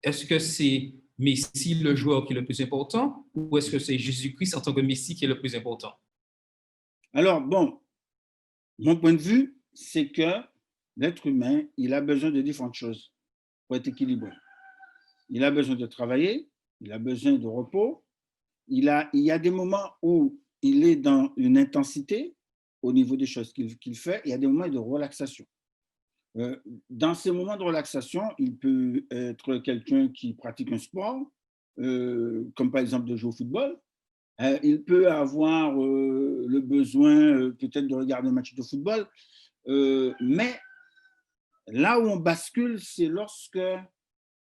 Est-ce que c'est Messi, le joueur, qui est le plus important, ou est-ce que c'est Jésus-Christ en tant que Messie qui est le plus important? Alors, bon, mon point de vue, c'est que l'être humain, il a besoin de différentes choses pour être équilibré. Il a besoin de travailler, il a besoin de repos, il y a des moments où il est dans une intensité au niveau des choses qu'il fait, il y a des moments de relaxation. Dans ces moments de relaxation, il peut être quelqu'un qui pratique un sport, comme par exemple de jouer au football. Il peut avoir le besoin peut-être de regarder un match de football, mais là où on bascule, c'est lorsque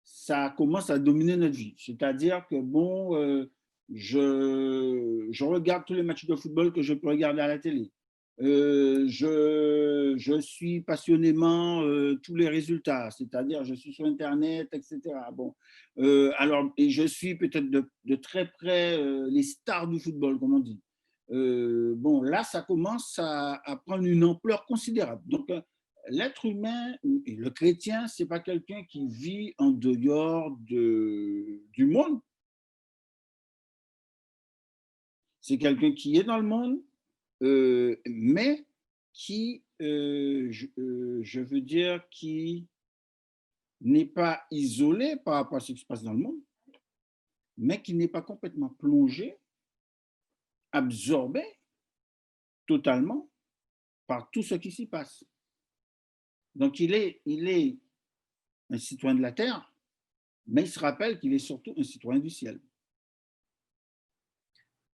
ça commence à dominer notre vie. C'est-à-dire que, bon, je regarde tous les matchs de football que je peux regarder à la télé. Je suis passionnément tous les résultats, c'est-à-dire je suis sur Internet, etc. Bon, alors, et je suis peut-être de très près les stars du football, comme on dit. Bon, là, ça commence à prendre une ampleur considérable. Donc, l'être humain, et le chrétien, ce n'est pas quelqu'un qui vit en dehors du monde. C'est quelqu'un qui est dans le monde, mais qui, je veux dire, qui n'est pas isolé par rapport à ce qui se passe dans le monde, mais qui n'est pas complètement plongé, absorbé totalement par tout ce qui s'y passe. Donc, il est un citoyen de la terre, mais il se rappelle qu'il est surtout un citoyen du ciel.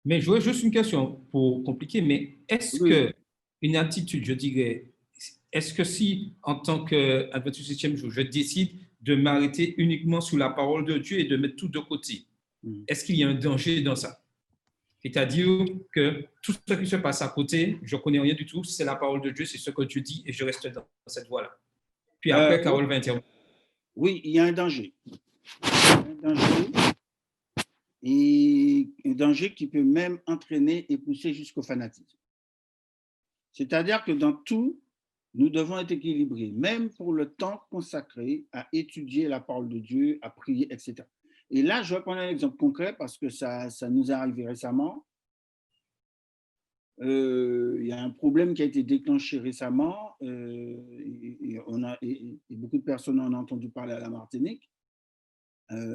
Mais j'aurais juste une question pour compliquer, mais est-ce Oui. qu'une attitude, je dirais, est-ce que si, en tant qu'Adventiste du 7e jour, je décide de m'arrêter uniquement sur la parole de Dieu et de mettre tout de côté, est-ce qu'il y a un danger dans ça? C'est-à-dire que tout ce qui se passe à côté, je ne connais rien du tout, c'est la parole de Dieu, c'est ce que Dieu dit et je reste dans cette voie-là. Puis après, Carole va intervenir. Oui, il y a un danger. Et un danger qui peut même entraîner et pousser jusqu'au fanatisme. C'est-à-dire que dans tout, nous devons être équilibrés, même pour le temps consacré à étudier la parole de Dieu, à prier, etc. Et là, je vais prendre un exemple concret parce que ça nous est arrivé récemment. Il y a un problème qui a été déclenché récemment et beaucoup de personnes en ont entendu parler à la Martinique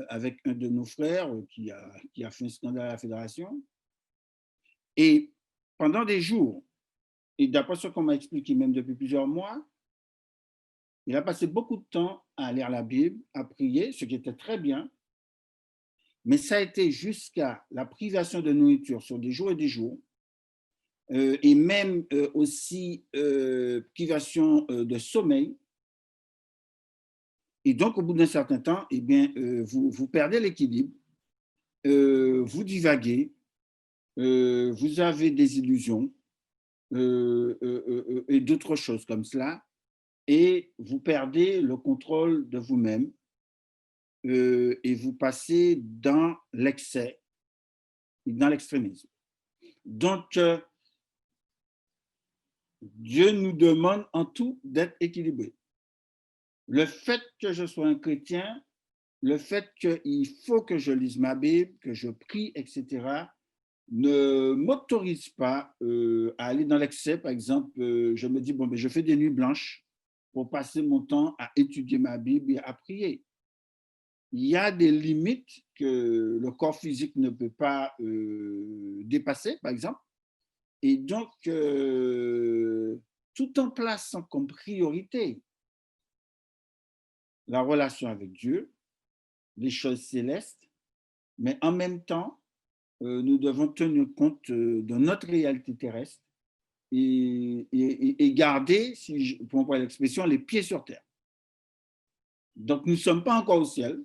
avec un de nos frères qui a fait un scandale à la fédération. Et pendant des jours, et d'après ce qu'on m'a expliqué même depuis plusieurs mois, il a passé beaucoup de temps à lire la Bible, à prier, ce qui était très bien, mais ça a été jusqu'à la privation de nourriture sur des jours et des jours, et même aussi privation de sommeil. Et donc, au bout d'un certain temps, eh bien, vous perdez l'équilibre, vous divaguez, vous avez des illusions et d'autres choses comme cela, et vous perdez le contrôle de vous-même et vous passez dans l'excès, dans l'extrémisme. Donc, Dieu nous demande en tout d'être équilibré. Le fait que je sois un chrétien, le fait qu'il faut que je lise ma Bible, que je prie, etc., ne m'autorise pas à aller dans l'excès. Par exemple, je me dis, bon, ben, je fais des nuits blanches pour passer mon temps à étudier ma Bible et à prier. Il y a des limites que le corps physique ne peut pas dépasser, par exemple. Et donc, tout en plaçant comme priorité la relation avec Dieu, les choses célestes, mais en même temps, nous devons tenir compte de notre réalité terrestre et garder, pour employer l'expression, les pieds sur terre. Donc, nous ne sommes pas encore au ciel.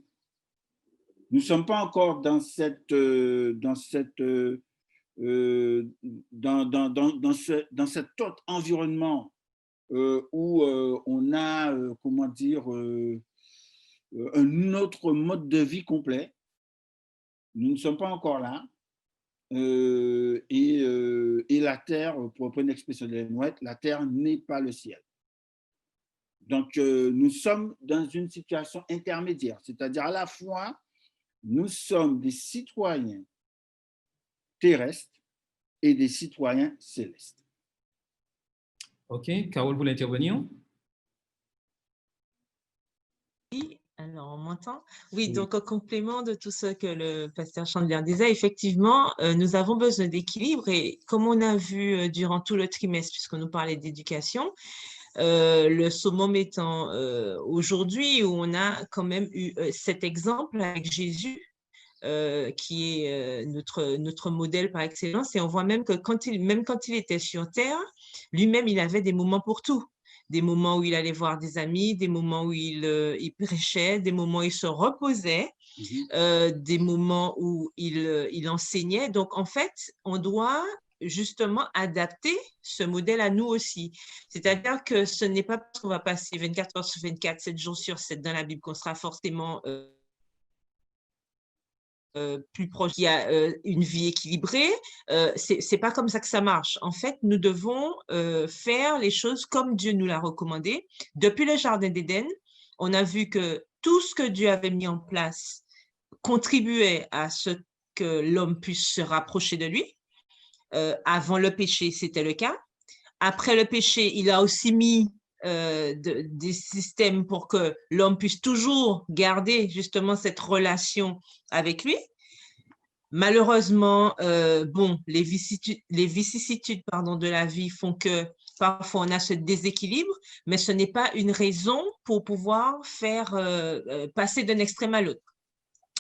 Nous ne sommes pas encore dans cet autre environnement où on a, comment dire, un autre mode de vie complet. Nous ne sommes pas encore là. Et la terre, pour reprendre l'expression de Ellen White, la terre n'est pas le ciel. Donc, nous sommes dans une situation intermédiaire, c'est-à-dire à la fois, nous sommes des citoyens terrestres et des citoyens célestes. OK. Carole voulait intervenir? Oui, alors on m'entend? Oui, Oui. donc en complément de tout ce que le pasteur Chandler disait, effectivement, nous avons besoin d'équilibre et comme on a vu durant tout le trimestre, puisqu'on nous parlait d'éducation, le summum étant aujourd'hui où on a quand même eu cet exemple avec Jésus, qui est notre modèle par excellence. Et on voit même que même quand il était sur Terre, lui-même, il avait des moments pour tout. Des moments où il allait voir des amis, des moments où il prêchait, des moments où il se reposait, des moments où il enseignait. Donc, en fait, on doit justement adapter ce modèle à nous aussi. C'est-à-dire que ce n'est pas parce qu'on va passer 24 heures sur 24, 7 jours sur 7 dans la Bible qu'on sera forcément plus proche, il y a une vie équilibrée. C'est pas comme ça que ça marche. En fait, nous devons faire les choses comme Dieu nous l'a recommandé. Depuis le Jardin d'Éden, on a vu que tout ce que Dieu avait mis en place contribuait à ce que l'homme puisse se rapprocher de lui. Avant le péché, c'était le cas. Après le péché, il a aussi mis des systèmes pour que l'homme puisse toujours garder justement cette relation avec lui. Malheureusement, bon, les vicissitudes de la vie font que parfois on a ce déséquilibre, mais ce n'est pas une raison pour pouvoir faire passer d'un extrême à l'autre.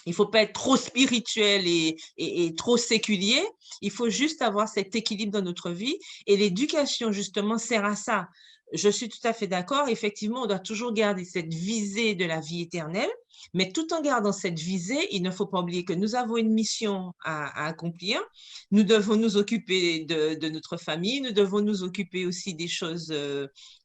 Il ne faut pas être trop spirituel et trop séculier. Il faut juste avoir cet équilibre dans notre vie. Et l'éducation, justement, sert à ça. Je suis tout à fait d'accord. Effectivement, on doit toujours garder cette visée de la vie éternelle. Mais tout en gardant cette visée, il ne faut pas oublier que nous avons une mission à accomplir. Nous devons nous occuper de notre famille. Nous devons nous occuper aussi des choses,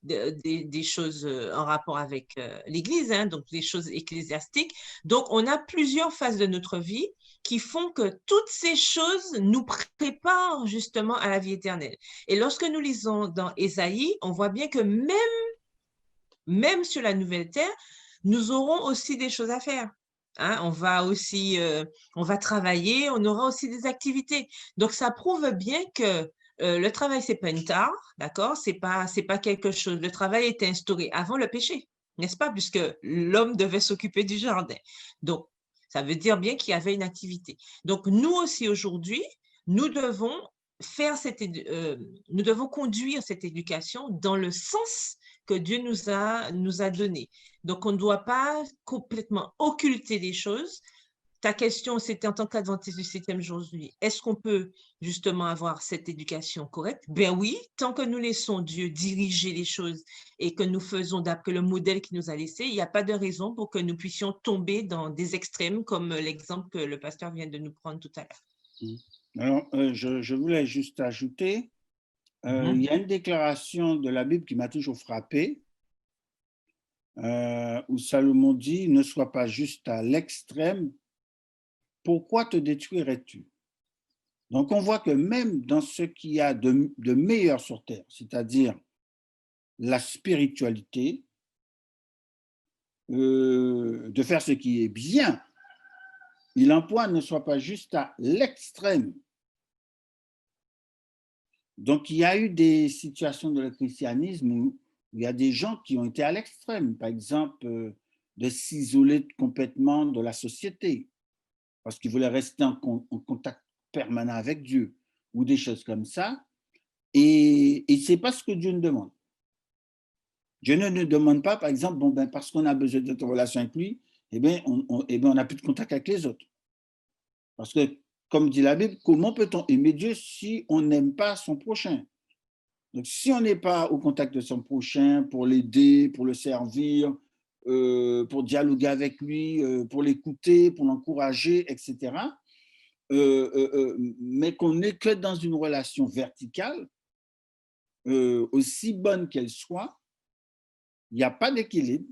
des choses en rapport avec l'Église, hein, donc les choses ecclésiastiques. Donc, on a plusieurs phases de notre vie qui font que toutes ces choses nous préparent justement à la vie éternelle. Et lorsque nous lisons dans Ésaïe, on voit bien que même sur la nouvelle terre, nous aurons aussi des choses à faire. Hein, on va travailler, on aura aussi des activités. Donc, ça prouve bien que le travail, c'est pas une tare, d'accord? C'est pas quelque chose. Le travail est instauré avant le péché, n'est-ce pas? Puisque l'homme devait s'occuper du jardin. Donc, ça veut dire bien qu'il y avait une activité. Donc, nous aussi aujourd'hui, nous devons nous devons conduire cette éducation dans le sens que Dieu nous a donné. Donc, on ne doit pas complètement occulter les choses. Ta question, c'était en tant qu'adventiste du 7e jour aujourd'hui, est-ce qu'on peut justement avoir cette éducation correcte? Ben oui, tant que nous laissons Dieu diriger les choses et que nous faisons d'après le modèle qu'il nous a laissé, il n'y a pas de raison pour que nous puissions tomber dans des extrêmes comme l'exemple que le pasteur vient de nous prendre tout à l'heure. Alors, je voulais juste ajouter, il y a une déclaration de la Bible qui m'a toujours frappé, où Salomon dit « Ne sois pas juste à l'extrême, pourquoi te détruirais-tu » Donc, on voit que même dans ce qu'il y a de meilleur sur Terre, c'est-à-dire la spiritualité, de faire ce qui est bien, il emploie ne soit pas juste à l'extrême. Donc, il y a eu des situations de le christianisme où il y a des gens qui ont été à l'extrême, par exemple, de s'isoler complètement de la société, parce qu'ils voulaient rester en contact permanent avec Dieu, ou des choses comme ça. Et ce n'est pas ce que Dieu nous demande. Dieu ne nous demande pas, par exemple, bon, ben, parce qu'on a besoin d'être en relation avec lui, eh bien, on n'a plus de contact avec les autres. Parce que, comme dit la Bible, comment peut-on aimer Dieu si on n'aime pas son prochain? Donc, si on n'est pas au contact de son prochain pour l'aider, pour le servir, pour dialoguer avec lui, pour l'écouter, pour l'encourager, etc., mais qu'on n'est que dans une relation verticale, aussi bonne qu'elle soit, il n'y a pas d'équilibre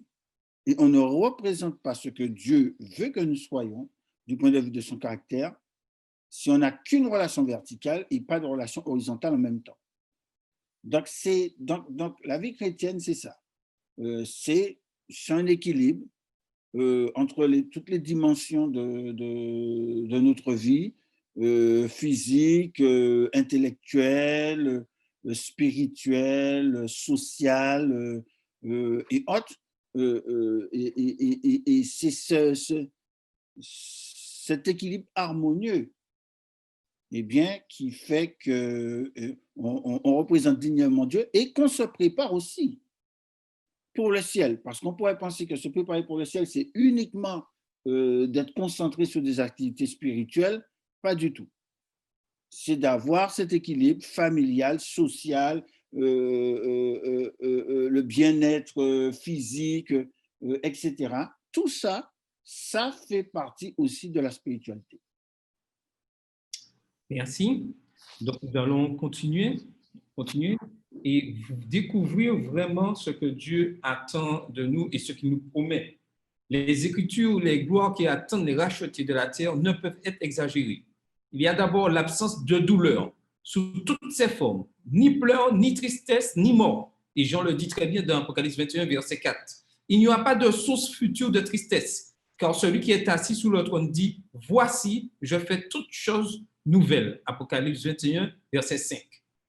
et on ne représente pas ce que Dieu veut que nous soyons du point de vue de son caractère si on n'a qu'une relation verticale et pas de relation horizontale en même temps. Donc la vie chrétienne, c'est ça. c'est un équilibre entre toutes les dimensions de notre vie, physique, intellectuelle, spirituelle, sociale et autres. Et c'est cet équilibre harmonieux bien, qui fait qu'on représente dignement Dieu et qu'on se prépare aussi pour le ciel. Parce qu'on pourrait penser que se préparer pour le ciel, c'est uniquement d'être concentré sur des activités spirituelles. Pas du tout. C'est d'avoir cet équilibre familial, social, le bien-être physique, etc. Tout ça, ça fait partie aussi de la spiritualité. Merci. Donc, nous allons continuer et découvrir vraiment ce que Dieu attend de nous et ce qu'il nous promet. Les Écritures, les gloires qui attendent les rachetés de la terre ne peuvent être exagérées. Il y a d'abord l'absence de douleur sous toutes ses formes, ni pleurs, ni tristesse, ni mort. Et Jean le dit très bien dans Apocalypse 21, verset 4. Il n'y aura pas de source future de tristesse, car celui qui est assis sous le trône dit « Voici, je fais toutes choses nouvelles ». Apocalypse 21, verset 5.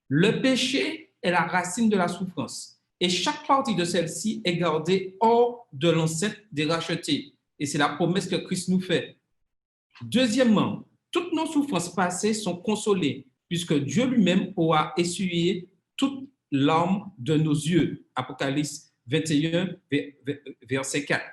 Le péché est la racine de la souffrance et chaque partie de celle-ci est gardée hors de l'enceinte des rachetés. Et c'est la promesse que Christ nous fait. Deuxièmement, toutes nos souffrances passées sont consolées puisque Dieu lui-même aura essuyé toute larme de nos yeux. Apocalypse 21, verset 4.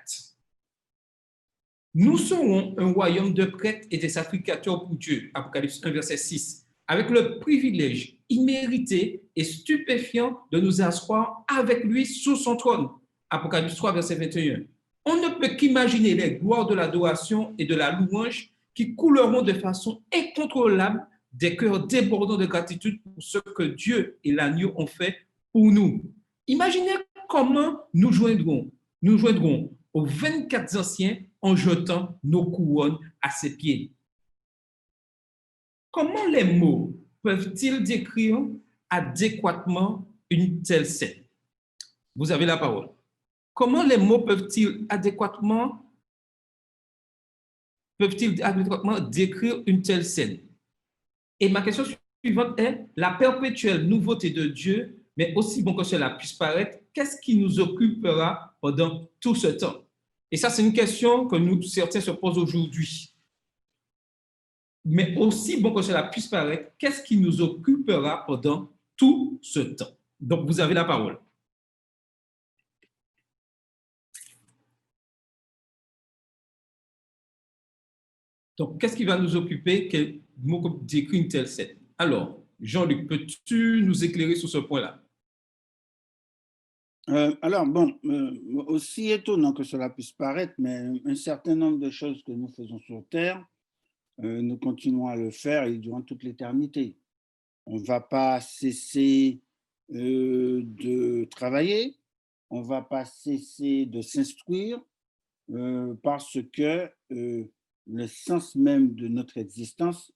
Nous serons un royaume de prêtres et de sacrificateurs pour Dieu. Apocalypse 1, verset 6. Avec le privilège immérité et stupéfiant de nous asseoir avec lui sous son trône. Apocalypse 3, verset 21. On ne peut qu'imaginer les gloires de l'adoration et de la louange qui couleront de façon incontrôlable des cœurs débordants de gratitude pour ce que Dieu et l'agneau ont fait pour nous. Imaginez comment nous joindrons aux 24 anciens en jetant nos couronnes à ses pieds. Comment les mots peuvent-ils décrire adéquatement une telle scène? Vous avez la parole. Comment les mots peuvent-ils adéquatement décrire une telle scène? Et ma question suivante est, la perpétuelle nouveauté de Dieu, mais aussi bon que cela puisse paraître, qu'est-ce qui nous occupera pendant tout ce temps? Et ça, c'est une question que certains se posent aujourd'hui. Mais aussi bon que cela puisse paraître, qu'est-ce qui nous occupera pendant tout ce temps? Donc, vous avez la parole. Donc, qu'est-ce qui va nous occuper? Quel mot décrit une telle scène? Alors, Jean-Luc, peux-tu nous éclairer sur ce point-là? Alors, bon, aussi étonnant que cela puisse paraître, mais un certain nombre de choses que nous faisons sur Terre, nous continuons à le faire et durant toute l'éternité. On ne va pas cesser de travailler, on ne va pas cesser de s'instruire parce que le sens même de notre existence,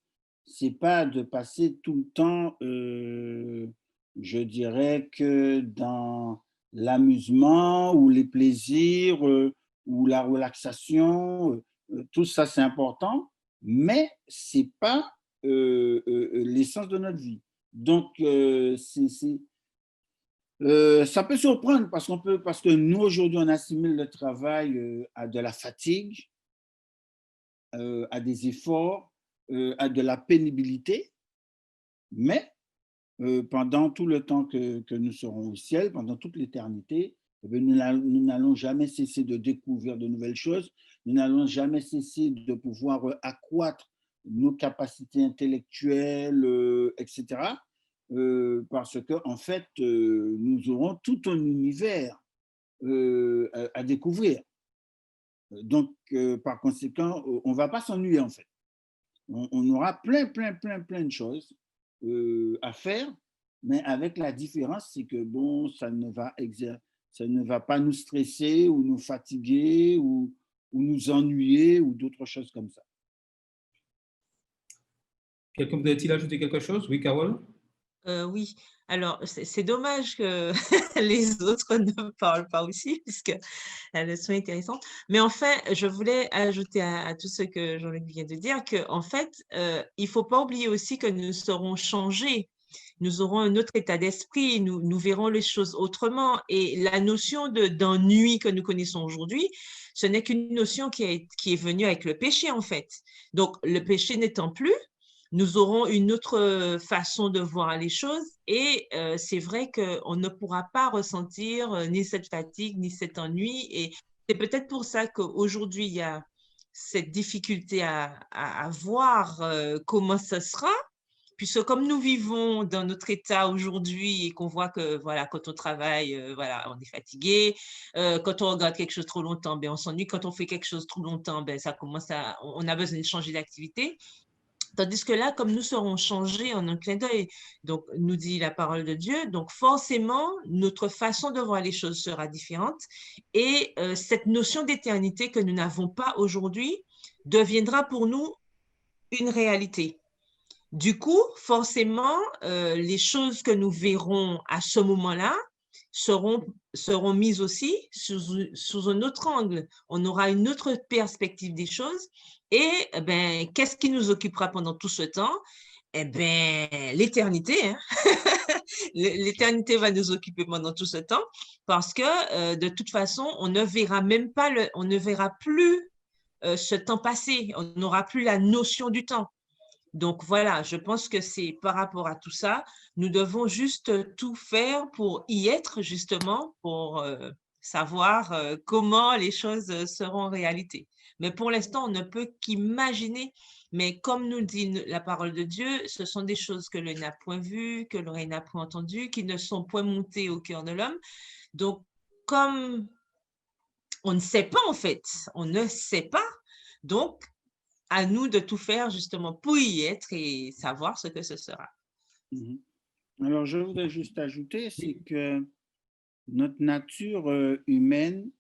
ce n'est pas de passer tout le temps, je dirais que dans l'amusement ou les plaisirs ou la relaxation, tout ça c'est important, mais ce n'est pas l'essence de notre vie. Donc, ça peut surprendre parce que nous, aujourd'hui, on assimile le travail à de la fatigue, à des efforts, à de la pénibilité, mais pendant tout le temps que nous serons au ciel, pendant toute l'éternité, nous n'allons jamais cesser de découvrir de nouvelles choses, nous n'allons jamais cesser de pouvoir accroître nos capacités intellectuelles, etc. Parce qu'en fait, nous aurons tout un univers à découvrir. Donc, par conséquent, on ne va pas s'ennuyer, en fait. On aura plein de choses à faire, mais avec la différence, c'est que bon, ça ne va pas nous stresser ou nous fatiguer ou nous ennuyer ou d'autres choses comme ça. Quelqu'un voudrait-il ajouter quelque chose? Oui, Carole? Oui, Alors, c'est dommage que les autres ne parlent pas aussi, puisque la leçon est intéressante. Mais en fait, je voulais ajouter à tout ce que Jean-Luc vient de dire qu'en fait, il ne faut pas oublier aussi que nous serons changés. Nous aurons un autre état d'esprit, nous verrons les choses autrement. Et la notion d'ennui que nous connaissons aujourd'hui, ce n'est qu'une notion qui est venue avec le péché, en fait. Donc, le péché n'étant plus, nous aurons une autre façon de voir les choses et c'est vrai qu'on ne pourra pas ressentir ni cette fatigue, ni cet ennui. Et c'est peut-être pour ça qu'aujourd'hui, il y a cette difficulté à voir comment ce sera, puisque comme nous vivons dans notre état aujourd'hui et qu'on voit que voilà, quand on travaille, voilà, on est fatigué, quand on regarde quelque chose trop longtemps, ben, on s'ennuie, quand on fait quelque chose trop longtemps, ben, on a besoin de changer d'activité. Tandis que là, comme nous serons changés en un clin d'œil, donc nous dit la parole de Dieu, donc forcément, notre façon de voir les choses sera différente et cette notion d'éternité que nous n'avons pas aujourd'hui deviendra pour nous une réalité. Du coup, forcément, les choses que nous verrons à ce moment-là seront mises aussi sous un autre angle. On aura une autre perspective des choses. Et ben, qu'est-ce qui nous occupera pendant tout ce temps? Eh bien, l'éternité. Hein? L'éternité va nous occuper pendant tout ce temps parce que de toute façon, on ne verra même pas on ne verra plus ce temps passé. On n'aura plus la notion du temps. Donc voilà, je pense que c'est par rapport à tout ça, nous devons juste tout faire pour y être justement, pour savoir comment les choses seront en réalité. Mais pour l'instant, on ne peut qu'imaginer. Mais comme nous dit la parole de Dieu, ce sont des choses que l'œil n'a point vues, que l'oreille n'a point entendues, qui ne sont point montées au cœur de l'homme. Donc, comme on ne sait pas en fait, on ne sait pas. Donc, à nous de tout faire justement pour y être et savoir ce que ce sera. Alors, je voudrais juste ajouter, c'est que notre nature humaine,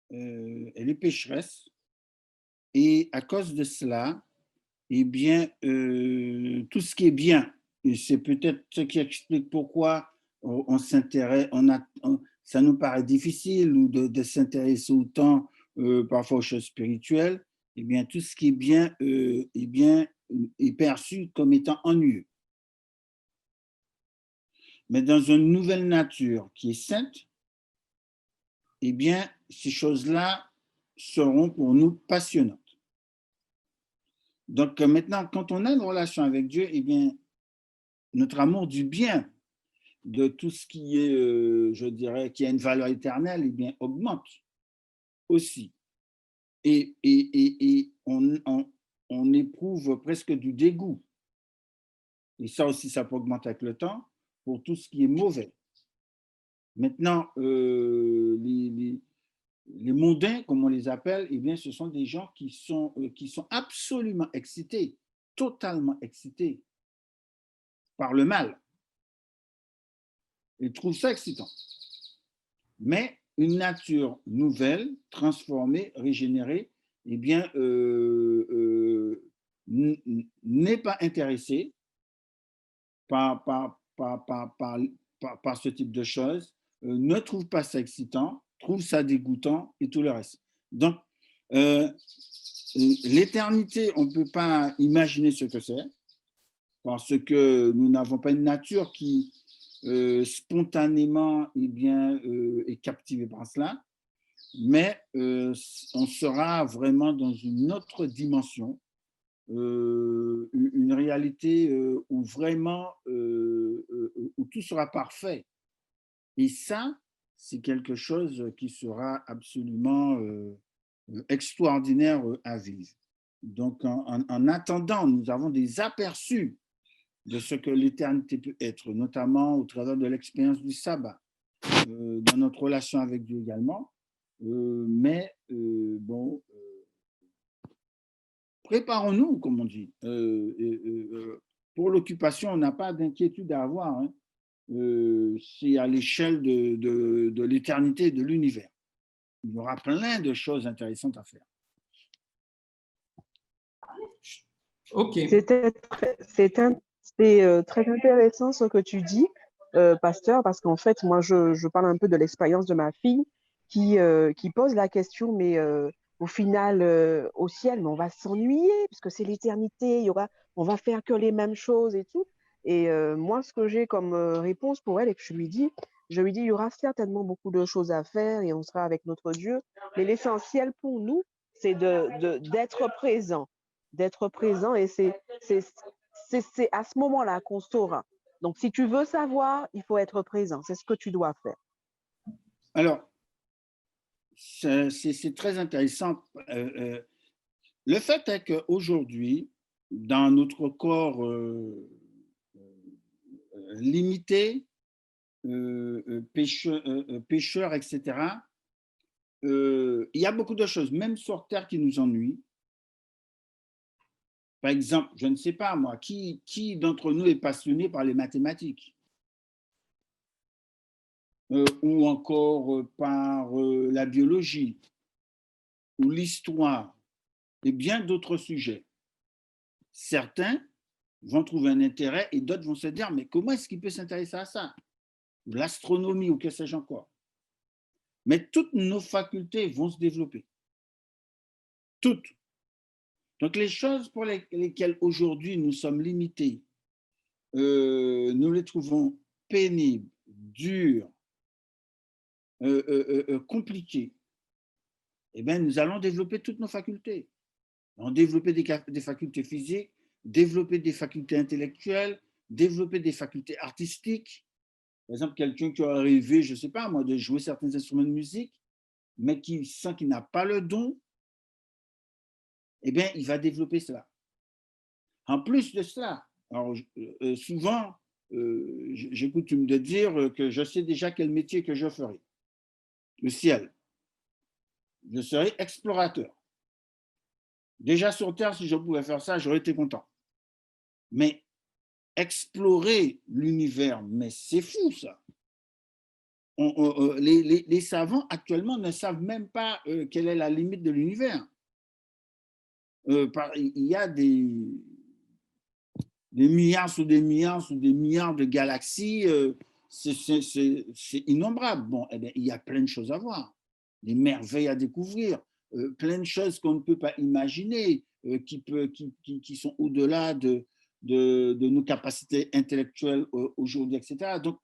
elle est pécheresse. Et à cause de cela, eh bien, tout ce qui est bien, et c'est peut-être ce qui explique pourquoi on s'intéresse, ça nous paraît difficile ou de s'intéresser autant parfois aux choses spirituelles, eh bien, tout ce qui est bien, est perçu comme étant ennuyeux. Mais dans une nouvelle nature qui est sainte, eh bien, ces choses-là seront pour nous passionnantes. Donc maintenant, quand on a une relation avec Dieu, eh bien, notre amour du bien, de tout ce qui est, je dirais, qui a une valeur éternelle, eh bien, augmente aussi. Et on éprouve presque du dégoût. Et ça aussi, ça peut augmenter avec le temps pour tout ce qui est mauvais. Maintenant, les mondains, comme on les appelle, eh bien, ce sont des gens qui sont absolument excités, totalement excités par le mal. Ils trouvent ça excitant. Mais une nature nouvelle, transformée, régénérée, eh bien, n'est pas intéressée par ce type de choses, ne trouve pas ça excitant, trouve ça dégoûtant et tout le reste. Donc, l'éternité, on ne peut pas imaginer ce que c'est, parce que nous n'avons pas une nature qui spontanément eh bien, est captivée par cela, mais on sera vraiment dans une autre dimension, une réalité où vraiment où tout sera parfait. Et ça, c'est quelque chose qui sera absolument extraordinaire à vivre. Donc, en attendant, nous avons des aperçus de ce que l'éternité peut être, notamment au travers de l'expérience du sabbat, dans notre relation avec Dieu également. Préparons-nous, comme on dit. Pour l'occupation, on n'a pas d'inquiétude à avoir. Hein. C'est à l'échelle de l'éternité et de l'univers. Il y aura plein de choses intéressantes à faire. OK. C'est très intéressant ce que tu dis. pasteur, parce qu'en fait, moi, je parle un peu de l'expérience de ma fille qui pose la question, mais au final, au ciel, mais on va s'ennuyer, puisque c'est l'éternité, on va faire que les mêmes choses et tout. Et moi, ce que j'ai comme réponse pour elle, et que je lui dis, il y aura certainement beaucoup de choses à faire et on sera avec notre Dieu, mais l'essentiel pour nous, c'est d'être présent. D'être présent, et c'est à ce moment-là qu'on saura. Donc, si tu veux savoir, il faut être présent. C'est ce que tu dois faire. Alors, c'est très intéressant. Le fait est qu'aujourd'hui, dans notre corps limité, pêcheur, etc., il y a beaucoup de choses, même sur Terre, qui nous ennuient. Par exemple, je ne sais pas moi, qui d'entre nous est passionné par les mathématiques ou encore par la biologie ou l'histoire et bien d'autres sujets. Certains vont trouver un intérêt et d'autres vont se dire, mais comment est-ce qu'il peut s'intéresser à ça? L'astronomie ou que sais-je encore. Mais toutes nos facultés vont se développer. Toutes. Donc les choses pour lesquelles aujourd'hui nous sommes limités, nous les trouvons pénibles, dures, compliquées, eh bien, nous allons développer toutes nos facultés. On développer des facultés physiques, développer des facultés intellectuelles, développer des facultés artistiques. Par exemple, quelqu'un qui a rêvé, je ne sais pas moi, de jouer certains instruments de musique, mais qui sent qu'il n'a pas le don, eh bien, il va développer cela. En plus de cela, alors, souvent, j'ai coutume de dire que je sais déjà quel métier que je ferai. Le ciel. Je serai explorateur. Déjà sur Terre, si je pouvais faire ça, j'aurais été content. Mais explorer l'univers, mais c'est fou ça. Les savants actuellement ne savent même pas quelle est la limite de l'univers. Il y a des milliards ou des milliards ou des milliards de galaxies, c'est innombrable. Bon, eh bien, il y a plein de choses à voir, des merveilles à découvrir, plein de choses qu'on ne peut pas imaginer, qui sont au-delà de nos capacités intellectuelles aujourd'hui, etc. Donc,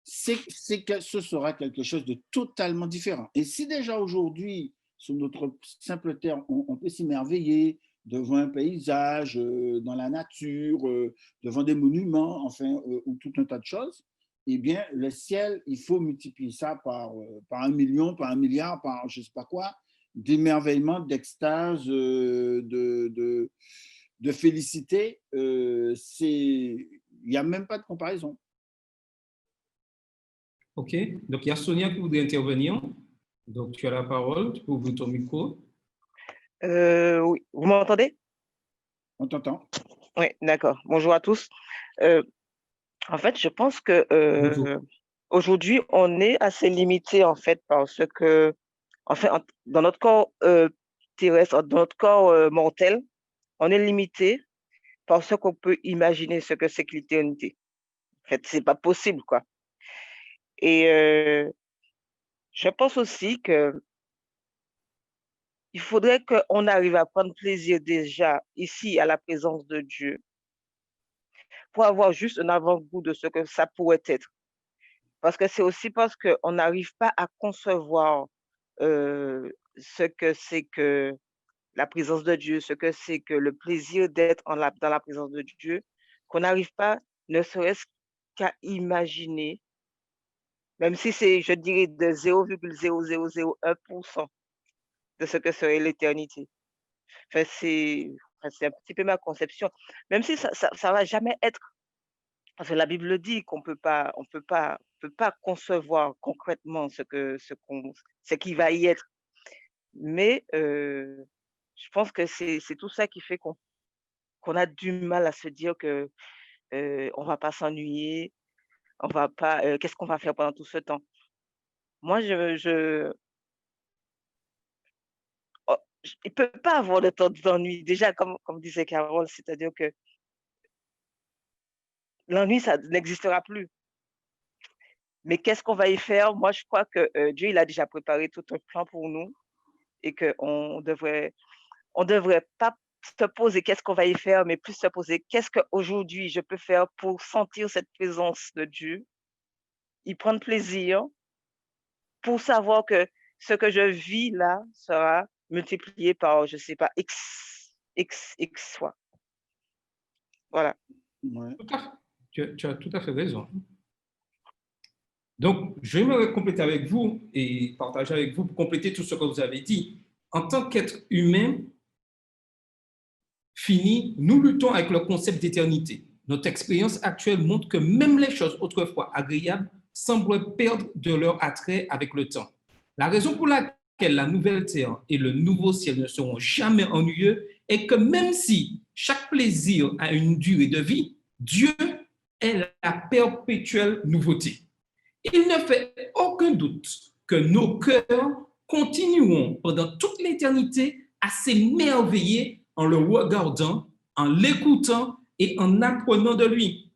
ce sera quelque chose de totalement différent. Et si déjà aujourd'hui, sur notre simple terre, on peut s'émerveiller devant un paysage, dans la nature, devant des monuments, enfin, ou tout un tas de choses, eh bien, le ciel, il faut multiplier ça par 1 million, par 1 milliard, par je ne sais pas quoi, d'émerveillement, d'extase, de félicité. Il n'y a même pas de comparaison. OK. Donc, il y a Sonia qui voudrait intervenir. Donc, tu as la parole. Tu peux ouvrir ton micro. Oui, vous m'entendez? On t'entend. Oui, d'accord. Bonjour à tous. En fait, je pense que aujourd'hui, on est assez limité en fait parce que, en fait, dans notre corps terrestre, dans notre corps mortel, on est limité par ce qu'on peut imaginer ce que c'est que l'éternité. En fait, c'est pas possible, quoi. Et je pense aussi que il faudrait qu'on arrive à prendre plaisir déjà ici à la présence de Dieu pour avoir juste un avant-goût de ce que ça pourrait être. Parce que c'est aussi parce qu'on n'arrive pas à concevoir ce que c'est que la présence de Dieu, ce que c'est que le plaisir d'être dans la présence de Dieu, qu'on n'arrive pas, ne serait-ce qu'à imaginer, même si c'est, je dirais, de 0,0001% de ce que serait l'éternité. Enfin, c'est un petit peu ma conception. Même si ça va jamais être, parce que la Bible le dit qu'on on peut pas concevoir concrètement ce qui va y être. Mais je pense que c'est tout ça qui fait qu'on a du mal à se dire que on va pas s'ennuyer, on va pas, qu'est-ce qu'on va faire pendant tout ce temps? Moi, oh, il peut pas avoir de temps d'ennui. Déjà, comme disait Carole, c'est-à-dire que l'ennui, ça n'existera plus. Mais qu'est-ce qu'on va y faire? Moi, je crois que Dieu, il a déjà préparé tout un plan pour nous et qu'on on devrait pas se poser qu'est-ce qu'on va y faire, mais plus se poser qu'est-ce qu'aujourd'hui je peux faire pour sentir cette présence de Dieu, y prendre plaisir, pour savoir que ce que je vis là sera multiplié par, je sais pas, X fois. Voilà. Ouais. Tu as tout à fait raison. Donc, je vais me compléter avec vous et partager avec vous pour compléter tout ce que vous avez dit. En tant qu'être humain fini, nous luttons avec le concept d'éternité. Notre expérience actuelle montre que même les choses autrefois agréables semblent perdre de leur attrait avec le temps. La raison pour laquelle la nouvelle terre et le nouveau ciel ne seront jamais ennuyeux est que même si chaque plaisir a une durée de vie, Dieu est la perpétuelle nouveauté. Il ne fait aucun doute que nos cœurs continueront pendant toute l'éternité à s'émerveiller en le regardant, en l'écoutant et en apprenant de lui.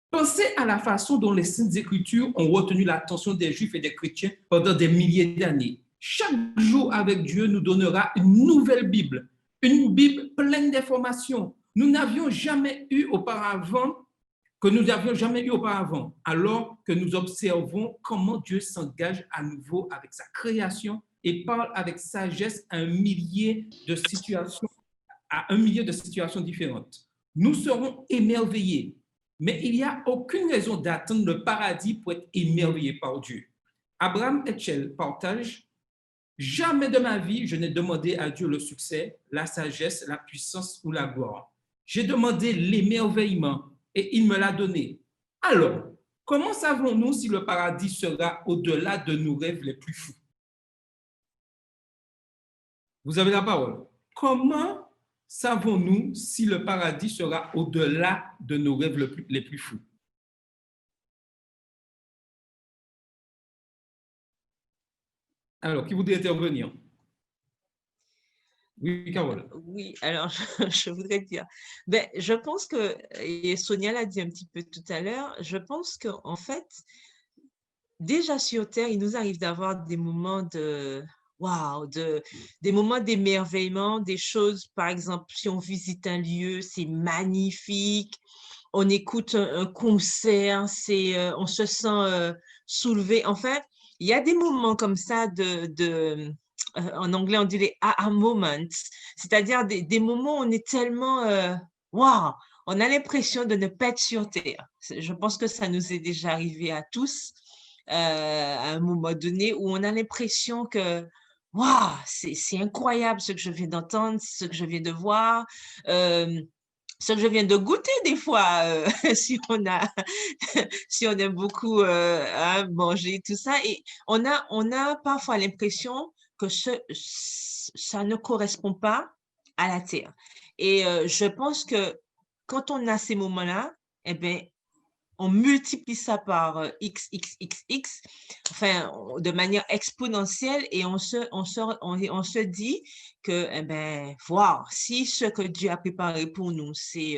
Pensez à la façon dont les Saintes Écritures ont retenu l'attention des Juifs et des chrétiens pendant des milliers d'années. Chaque jour avec Dieu nous donnera une nouvelle Bible, une Bible pleine d'informations. Nous n'avions jamais eu auparavant alors que nous observons comment Dieu s'engage à nouveau avec sa création et parle avec sagesse à un millier de situations différentes. Nous serons émerveillés, mais il n'y a aucune raison d'attendre le paradis pour être émerveillé par Dieu. Abraham Etchel partage: jamais de ma vie je n'ai demandé à Dieu le succès, la sagesse, la puissance ou la gloire. J'ai demandé l'émerveillement et il me l'a donné. Alors, comment savons-nous si le paradis sera au-delà de nos rêves les plus fous? Vous avez la parole. Comment savons-nous si le paradis sera au-delà de nos rêves les plus fous? Alors, qui voudrait intervenir? Oui, Carole. Oui, alors je voudrais dire, je pense que, et Sonia l'a dit un petit peu tout à l'heure, je pense qu'en fait, déjà sur Terre, il nous arrive d'avoir des moments de waouh, des moments d'émerveillement, des choses, par exemple, si on visite un lieu, c'est magnifique, on écoute un concert, on se sent soulevé. En fait, il y a des moments comme ça en anglais, on dit les aha moments, c'est-à-dire des moments où on est tellement waouh, on a l'impression de ne pas être sur Terre. Je pense que ça nous est déjà arrivé à tous à un moment donné où on a l'impression que waouh, c'est incroyable ce que je viens d'entendre, ce que je viens de voir. Ce que je viens de goûter des fois, si si on aime beaucoup manger tout ça, et on a parfois l'impression que ça ne correspond pas à la terre. Et je pense que quand on a ces moments-là, eh bien, on multiplie ça par x, enfin, de manière exponentielle, et on se dit que, eh ben, voir si ce que Dieu a préparé pour nous, c'est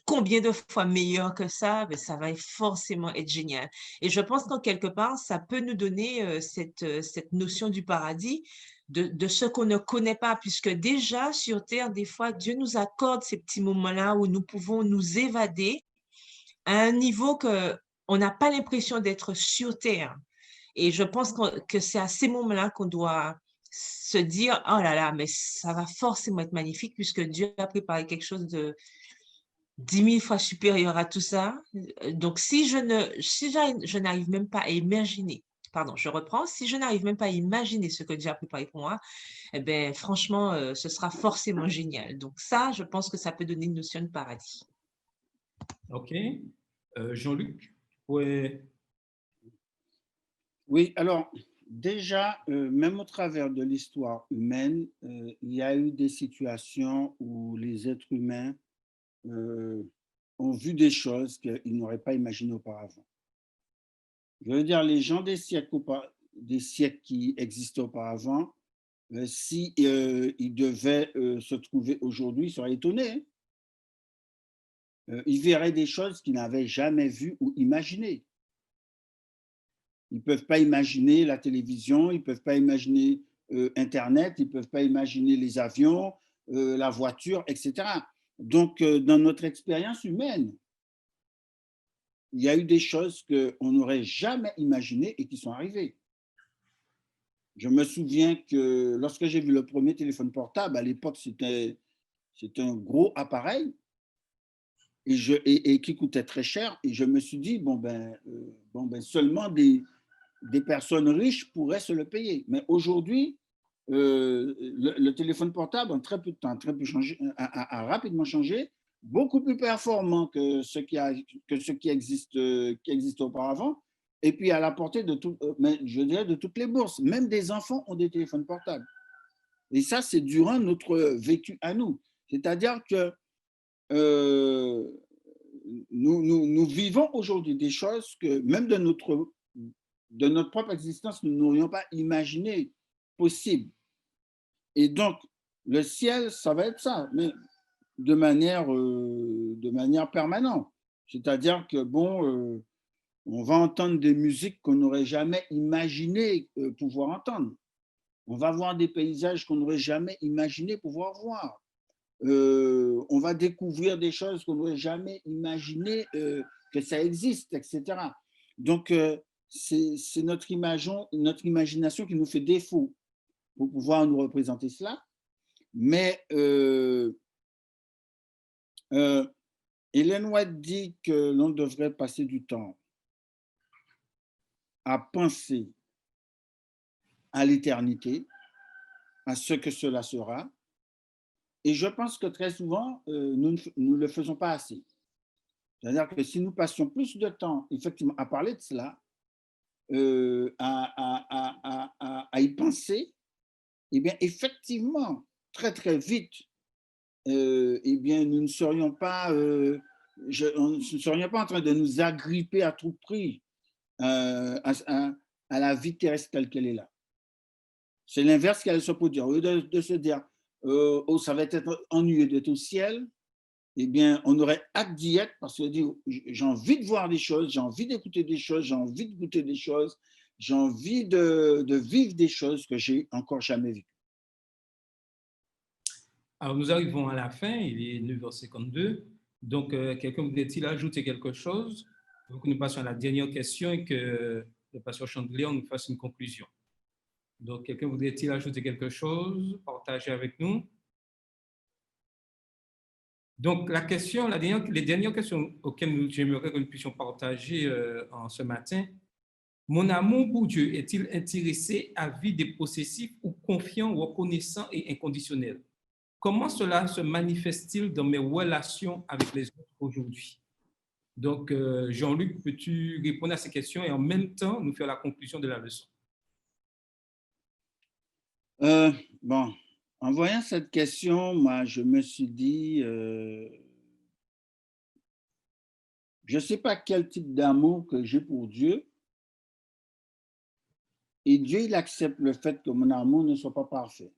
combien de fois meilleur que ça, ben, ça va forcément être génial. Et je pense qu'en quelque part, ça peut nous donner cette notion du paradis, de ce qu'on ne connaît pas, puisque déjà sur Terre, des fois, Dieu nous accorde ces petits moments-là où nous pouvons nous évader à un niveau qu'on n'a pas l'impression d'être sur Terre. Et je pense que c'est à ces moments-là qu'on doit se dire, oh là là, mais ça va forcément être magnifique puisque Dieu a préparé quelque chose de 10 000 fois supérieur à tout ça. Donc, si je n'arrive même pas à imaginer, pardon, je reprends, si je n'arrive même pas à imaginer ce que Dieu a préparé pour moi, eh bien, franchement, ce sera forcément génial. Donc ça, je pense que ça peut donner une notion de paradis. OK. Jean-Luc, ouais. Oui, alors déjà, même au travers de l'histoire humaine, il y a eu des situations où les êtres humains ont vu des choses qu'ils n'auraient pas imaginées auparavant. Je veux dire, les gens des siècles qui existaient auparavant, si ils devaient se trouver aujourd'hui, ils seraient étonnés. Ils verraient des choses qu'ils n'avaient jamais vues ou imaginées. Ils ne peuvent pas imaginer la télévision, ils ne peuvent pas imaginer Internet, ils ne peuvent pas imaginer les avions, la voiture, etc. Donc, dans notre expérience humaine, il y a eu des choses qu'on n'aurait jamais imaginées et qui sont arrivées. Je me souviens que lorsque j'ai vu le premier téléphone portable, à l'époque, c'était un gros appareil et qui coûtait très cher. Et je me suis dit, seulement des personnes riches pourraient se le payer. Mais aujourd'hui, le téléphone portable, en très peu de temps, a rapidement changé, beaucoup plus performant que ce qui existe auparavant, et puis à la portée de je dirais de toutes les bourses. Même des enfants ont des téléphones portables. Et ça, c'est durant notre vécu à nous. C'est-à-dire que nous vivons aujourd'hui des choses que même de notre propre existence, nous n'aurions pas imaginé possible. Et donc, le ciel, ça va être ça, mais de manière permanente. C'est-à-dire que, on va entendre des musiques qu'on n'aurait jamais imaginé pouvoir entendre. On va voir des paysages qu'on n'aurait jamais imaginé pouvoir voir. On va découvrir des choses qu'on n'aurait jamais imaginé que ça existe, etc. Donc, c'est notre imagination qui nous fait défaut pour pouvoir nous représenter cela. Mais Ellen White dit que l'on devrait passer du temps à penser à l'éternité, à ce que cela sera. Et je pense que très souvent, nous ne le faisons pas assez. C'est-à-dire que si nous passions plus de temps, effectivement, à parler de cela, à y penser, eh bien, effectivement, très, très vite, eh bien, nous ne serions pas en train de nous agripper à tout prix à la vie terrestre telle qu'elle est là. C'est l'inverse qui allait se produire. Au lieu de se dire, oh, ça va être ennuyeux d'être au ciel, eh bien, on aurait hâte d'y être parce que j'ai envie de voir des choses, j'ai envie d'écouter des choses, j'ai envie de goûter des choses, j'ai envie de vivre des choses que j'ai encore jamais vécues. Alors, nous arrivons à la fin, il est 9h52. Donc, quelqu'un voudrait-il ajouter quelque chose pour que nous passions à la dernière question et que le pasteur Chandelier nous fasse une conclusion? Donc, quelqu'un voudrait-il ajouter quelque chose, partager avec nous? Donc, les dernières questions auxquelles j'aimerais que nous puissions partager en ce matin. Mon amour pour Dieu est-il intéressé, avide et possessif ou confiant, reconnaissant et inconditionnel? Comment cela se manifeste-t-il dans mes relations avec les autres aujourd'hui? Donc, Jean-Luc, peux-tu répondre à ces questions et en même temps nous faire la conclusion de la leçon? En voyant cette question, moi, je me suis dit, je ne sais pas quel type d'amour que j'ai pour Dieu. Et Dieu, il accepte le fait que mon amour ne soit pas parfait.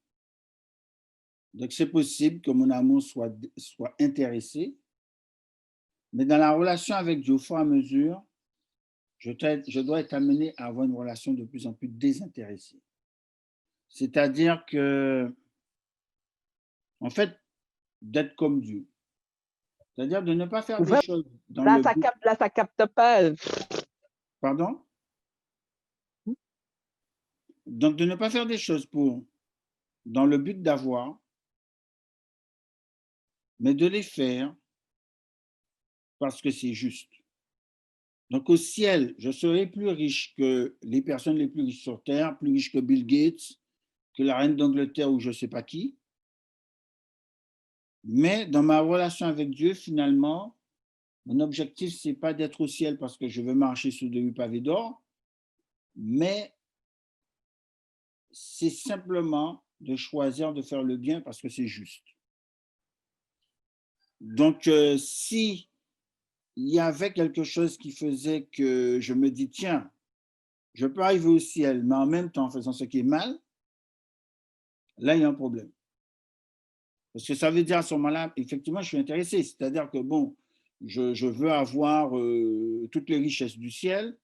Donc, c'est possible que mon amour soit intéressé. Mais dans la relation avec Dieu, au fur et à mesure, je dois être amené à avoir une relation de plus en plus désintéressée. C'est-à-dire que, en fait, d'être comme Dieu. C'est-à-dire de ne pas faire des choses dans là, le but... Là, ça capte pas. Pardon? Donc, de ne pas faire des choses dans le but d'avoir, mais de les faire parce que c'est juste. Donc, au ciel, je serai plus riche que les personnes les plus riches sur Terre, plus riche que Bill Gates, que la reine d'Angleterre ou je ne sais pas qui. Mais dans ma relation avec Dieu, finalement, mon objectif, ce n'est pas d'être au ciel parce que je veux marcher sous de pavés d'or, mais c'est simplement de choisir de faire le bien parce que c'est juste. Donc, si il y avait quelque chose qui faisait que je me dis, tiens, je peux arriver au ciel, mais en même temps en faisant ce qui est mal, là, il y a un problème. Parce que ça veut dire à ce moment-là, effectivement, je suis intéressé. C'est-à-dire que, je veux avoir toutes les richesses du ciel,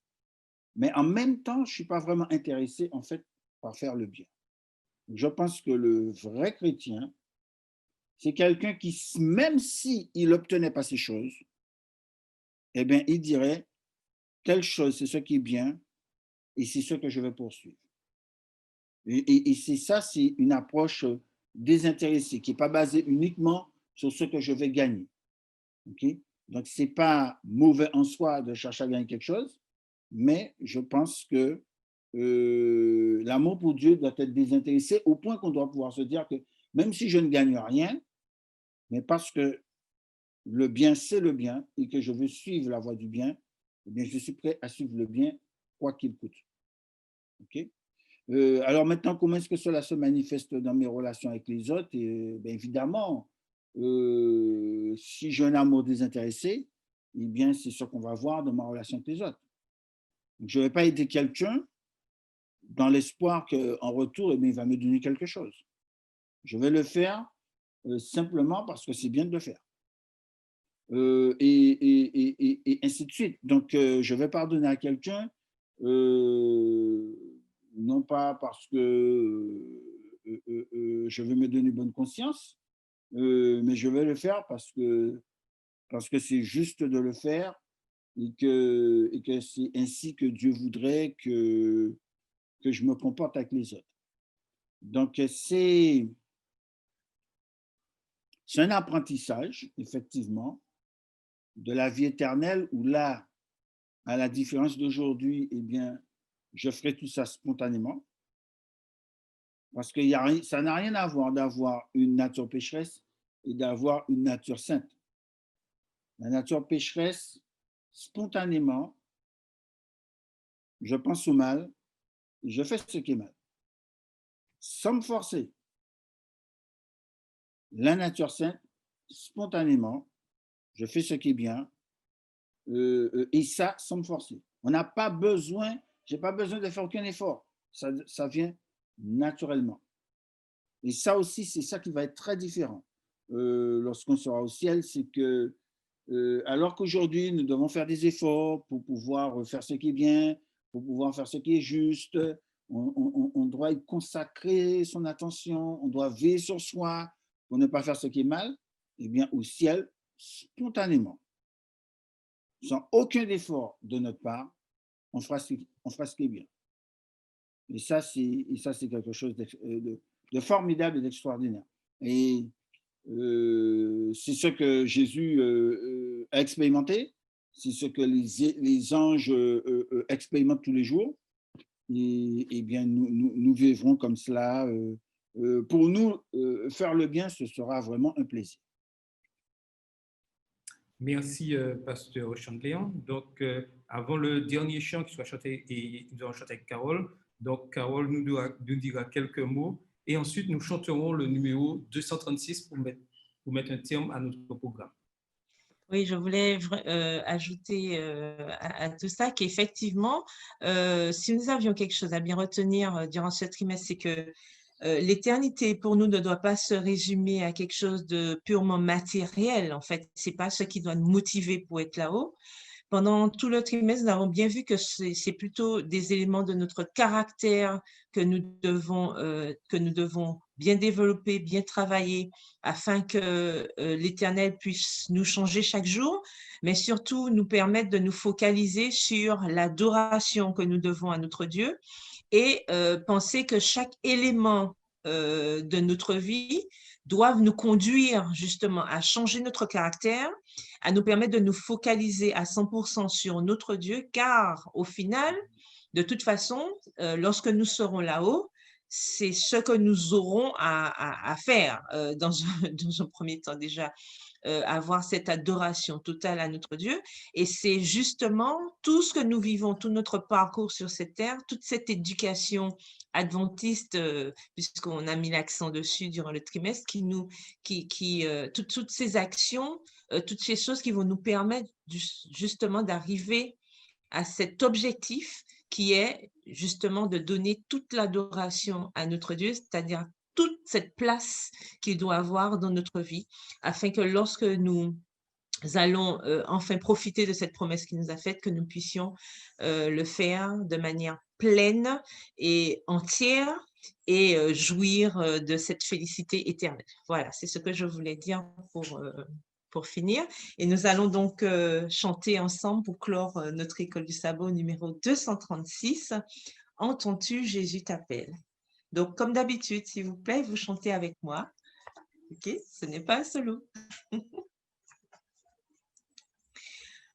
mais en même temps, je ne suis pas vraiment intéressé, en fait, par faire le bien. Je pense que le vrai chrétien, c'est quelqu'un qui, même s'il n'obtenait pas ces choses, eh bien, il dirait, telle chose, c'est ce qui est bien, et c'est ce que je vais poursuivre. Et c'est ça, c'est une approche désintéressée, qui n'est pas basée uniquement sur ce que je vais gagner. Okay? Donc, ce n'est pas mauvais en soi de chercher à gagner quelque chose, mais je pense que l'amour pour Dieu doit être désintéressé au point qu'on doit pouvoir se dire que même si je ne gagne rien, mais parce que le bien, c'est le bien et que je veux suivre la voie du bien, eh bien, je suis prêt à suivre le bien, quoi qu'il coûte. Okay? Alors maintenant, comment est-ce que cela se manifeste dans mes relations avec les autres? Et, bien évidemment, si j'ai un amour désintéressé, eh bien, c'est ce qu'on va voir dans ma relation avec les autres. Donc, je ne vais pas aider quelqu'un dans l'espoir qu'en retour, eh bien, il va me donner quelque chose. Je vais le faire simplement parce que c'est bien de le faire. Et ainsi de suite. Donc, je vais pardonner à quelqu'un, non pas parce que je veux me donner bonne conscience, mais je vais le faire parce que c'est juste de le faire et que c'est ainsi que Dieu voudrait que je me comporte avec les autres. Donc, c'est un apprentissage, effectivement, de la vie éternelle où là, à la différence d'aujourd'hui, eh bien, je ferai tout ça spontanément. Parce que ça n'a rien à voir d'avoir une nature pécheresse et d'avoir une nature sainte. La nature pécheresse, spontanément, je pense au mal, je fais ce qui est mal, sans me forcer. La nature sainte, spontanément, je fais ce qui est bien, et ça, sans me forcer. On n'a pas besoin, je n'ai pas besoin de faire aucun effort. Ça vient naturellement. Et ça aussi, c'est ça qui va être très différent lorsqu'on sera au ciel, c'est que alors qu'aujourd'hui, nous devons faire des efforts pour pouvoir faire ce qui est bien, pour pouvoir faire ce qui est juste, on doit y consacrer son attention, on doit veiller sur soi pour ne pas faire ce qui est mal, eh bien, au ciel, spontanément, sans aucun effort de notre part, on fera ce qui est bien. Et ça, c'est quelque chose de formidable et d'extraordinaire. Et c'est ce que Jésus a expérimenté, c'est ce que les anges expérimentent tous les jours. Et bien, nous vivrons comme cela. Pour nous, faire le bien, ce sera vraiment un plaisir. Merci, pasteur Chandléon. Donc, avant le dernier chant qui soit chanté, et nous allons chanter avec Carole. Donc, Carole nous dira quelques mots et ensuite nous chanterons le numéro 236 pour mettre un terme à notre programme. Oui, je voulais ajouter à tout ça qu'effectivement, si nous avions quelque chose à bien retenir durant ce trimestre, c'est que l'éternité pour nous ne doit pas se résumer à quelque chose de purement matériel. En fait, c'est pas ce qui doit nous motiver pour être là-haut. Pendant tout le trimestre, nous avons bien vu que c'est plutôt des éléments de notre caractère que nous devons bien développer, bien travailler afin que l'Éternel puisse nous changer chaque jour, mais surtout nous permettre de nous focaliser sur l'adoration que nous devons à notre Dieu et penser que chaque élément de notre vie doivent nous conduire justement à changer notre caractère, à nous permettre de nous focaliser à 100% sur notre Dieu, car au final, de toute façon, lorsque nous serons là-haut, c'est ce que nous aurons à faire dans un premier temps déjà, avoir cette adoration totale à notre Dieu. Et c'est justement tout ce que nous vivons, tout notre parcours sur cette terre, toute cette éducation adventiste, puisqu'on a mis l'accent dessus durant le trimestre, toutes ces actions, toutes ces choses qui vont nous permettre justement d'arriver à cet objectif qui est justement de donner toute l'adoration à notre Dieu, c'est-à-dire toute cette place qu'il doit avoir dans notre vie, afin que lorsque nous allons enfin profiter de cette promesse qu'il nous a faite, que nous puissions le faire de manière pleine et entière et jouir de cette félicité éternelle. Voilà, c'est ce que je voulais dire pour finir. Et nous allons donc chanter ensemble pour clore notre école du sabbat numéro 236. Entends-tu, Jésus t'appelle. Donc, comme d'habitude, s'il vous plaît, vous chantez avec moi. OK? Ce n'est pas un solo.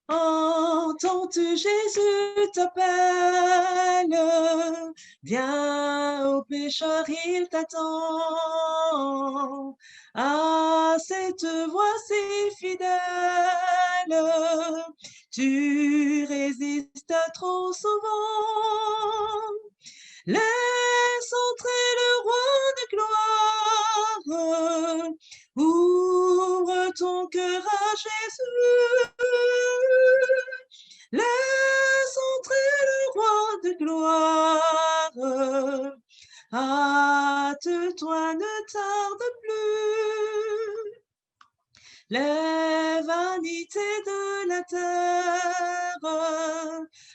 Entends-tu, Jésus t'appelle, viens au pécheur, il t'attend. À cette voix si fidèle, tu résistes trop souvent. Laisse entrer le roi de gloire, ouvre ton cœur à Jésus. Laisse entrer le roi de gloire, hâte-toi, ne tarde plus. Les vanités de la terre,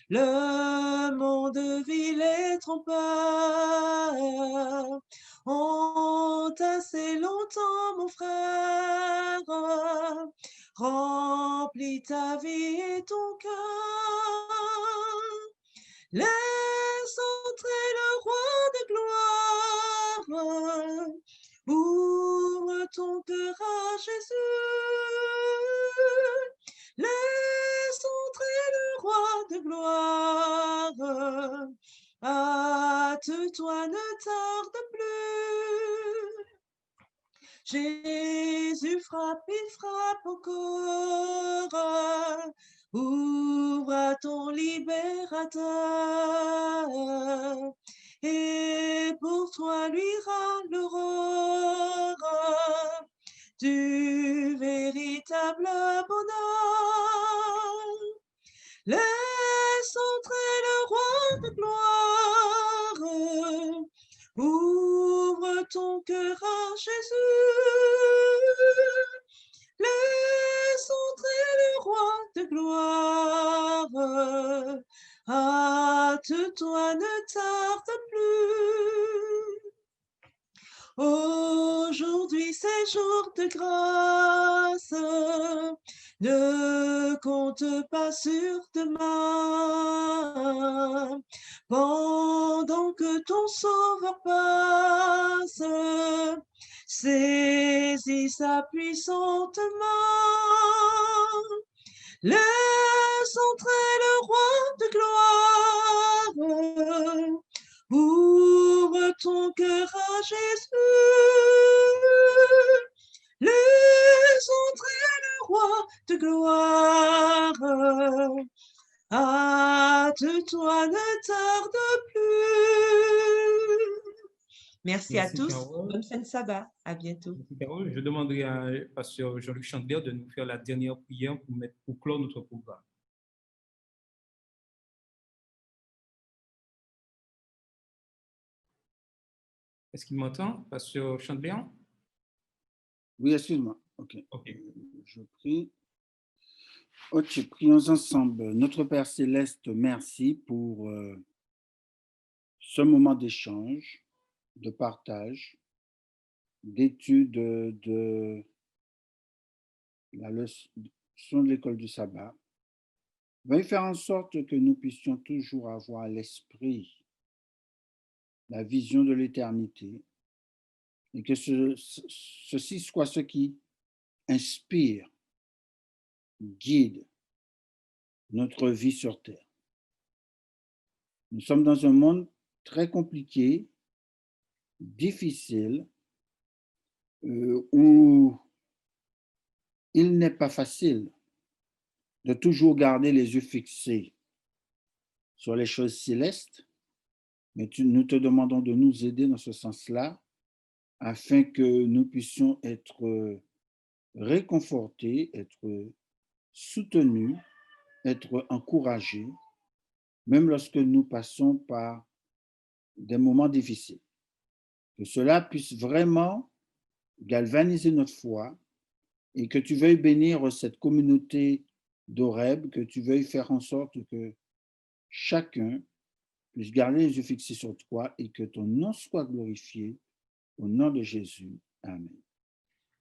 le monde vil et trompeur, ont assez longtemps, mon frère, rempli ta vie et ton cœur. Laisse entrer le roi de gloire, ouvre ton cœur à Jésus. Laisse entrer le roi de gloire, hâte-toi, ne tarde plus. Jésus frappe, il frappe encore, ouvre à ton libérateur, et pour toi luira l'aurore du véritable bonheur. Laisse entrer le roi de gloire, ouvre ton cœur à Jésus. Laisse entrer le roi de gloire, hâte-toi, ne tarde plus. Aujourd'hui, c'est jour de grâce, ne compte pas sur demain. Pendant que ton sauveur passe, saisis sa puissante main. Laisse entrer le roi de gloire, ouvre ton cœur à Jésus. Laisse entrer le roi de gloire, hâte-toi, ne tarde plus. Merci à tous. Carole. Bonne fin de sabbat. À bientôt. Merci, Carole. Je demanderai à Pasteur Jean-Luc Chandler de nous faire la dernière prière pour clore notre programme. Est-ce qu'il m'entend, Pasteur Chandler? Oui, excuse-moi. OK. OK. Je prie. OK, prions ensemble. Notre Père Céleste, merci pour ce moment d'échange, de partage, d'étude de la leçon de l'école du sabbat. Veuillez faire en sorte que nous puissions toujours avoir à l'esprit la vision de l'éternité et que ceci soit ce qui inspire, guide notre vie sur terre. Nous sommes dans un monde très compliqué, difficile, où il n'est pas facile de toujours garder les yeux fixés sur les choses célestes, mais nous te demandons de nous aider dans ce sens-là, afin que nous puissions être réconfortés, être soutenus, être encouragés, même lorsque nous passons par des moments difficiles. Que cela puisse vraiment galvaniser notre foi et que tu veuilles bénir cette communauté d'Horeb, que tu veuilles faire en sorte que chacun puisse garder les yeux fixés sur toi et que ton nom soit glorifié. Au nom de Jésus. Amen.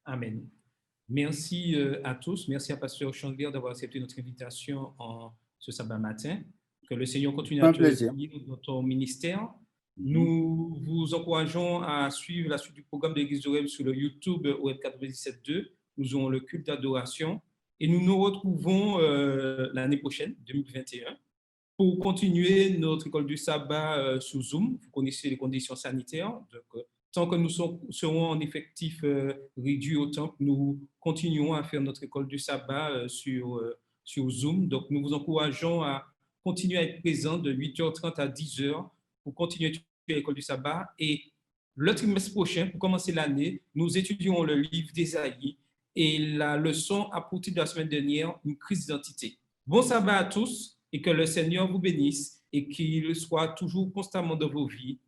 Amen. Merci à tous. Merci à Pasteur Chandler d'avoir accepté notre invitation ce sabbat matin. Que le Seigneur continue à te bénir dans ton ministère. Nous vous encourageons à suivre la suite du programme de l'Église d'Horeb sur le YouTube Web 97.2. Nous aurons le culte d'adoration et nous nous retrouvons l'année prochaine, 2021, pour continuer notre école du sabbat sous Zoom. Vous connaissez les conditions sanitaires. Donc, tant que nous serons en effectif réduit au temps, nous continuons à faire notre école du sabbat sur Zoom. Donc, nous vous encourageons à continuer à être présents de 8h30 à 10h pour continuer à étudier l'école du sabbat. Et le trimestre prochain, pour commencer l'année, nous étudierons le livre d'Ésaïe et la leçon apportée de la semaine dernière, une crise d'identité. Bon sabbat à tous et que le Seigneur vous bénisse et qu'il soit toujours constamment dans vos vies.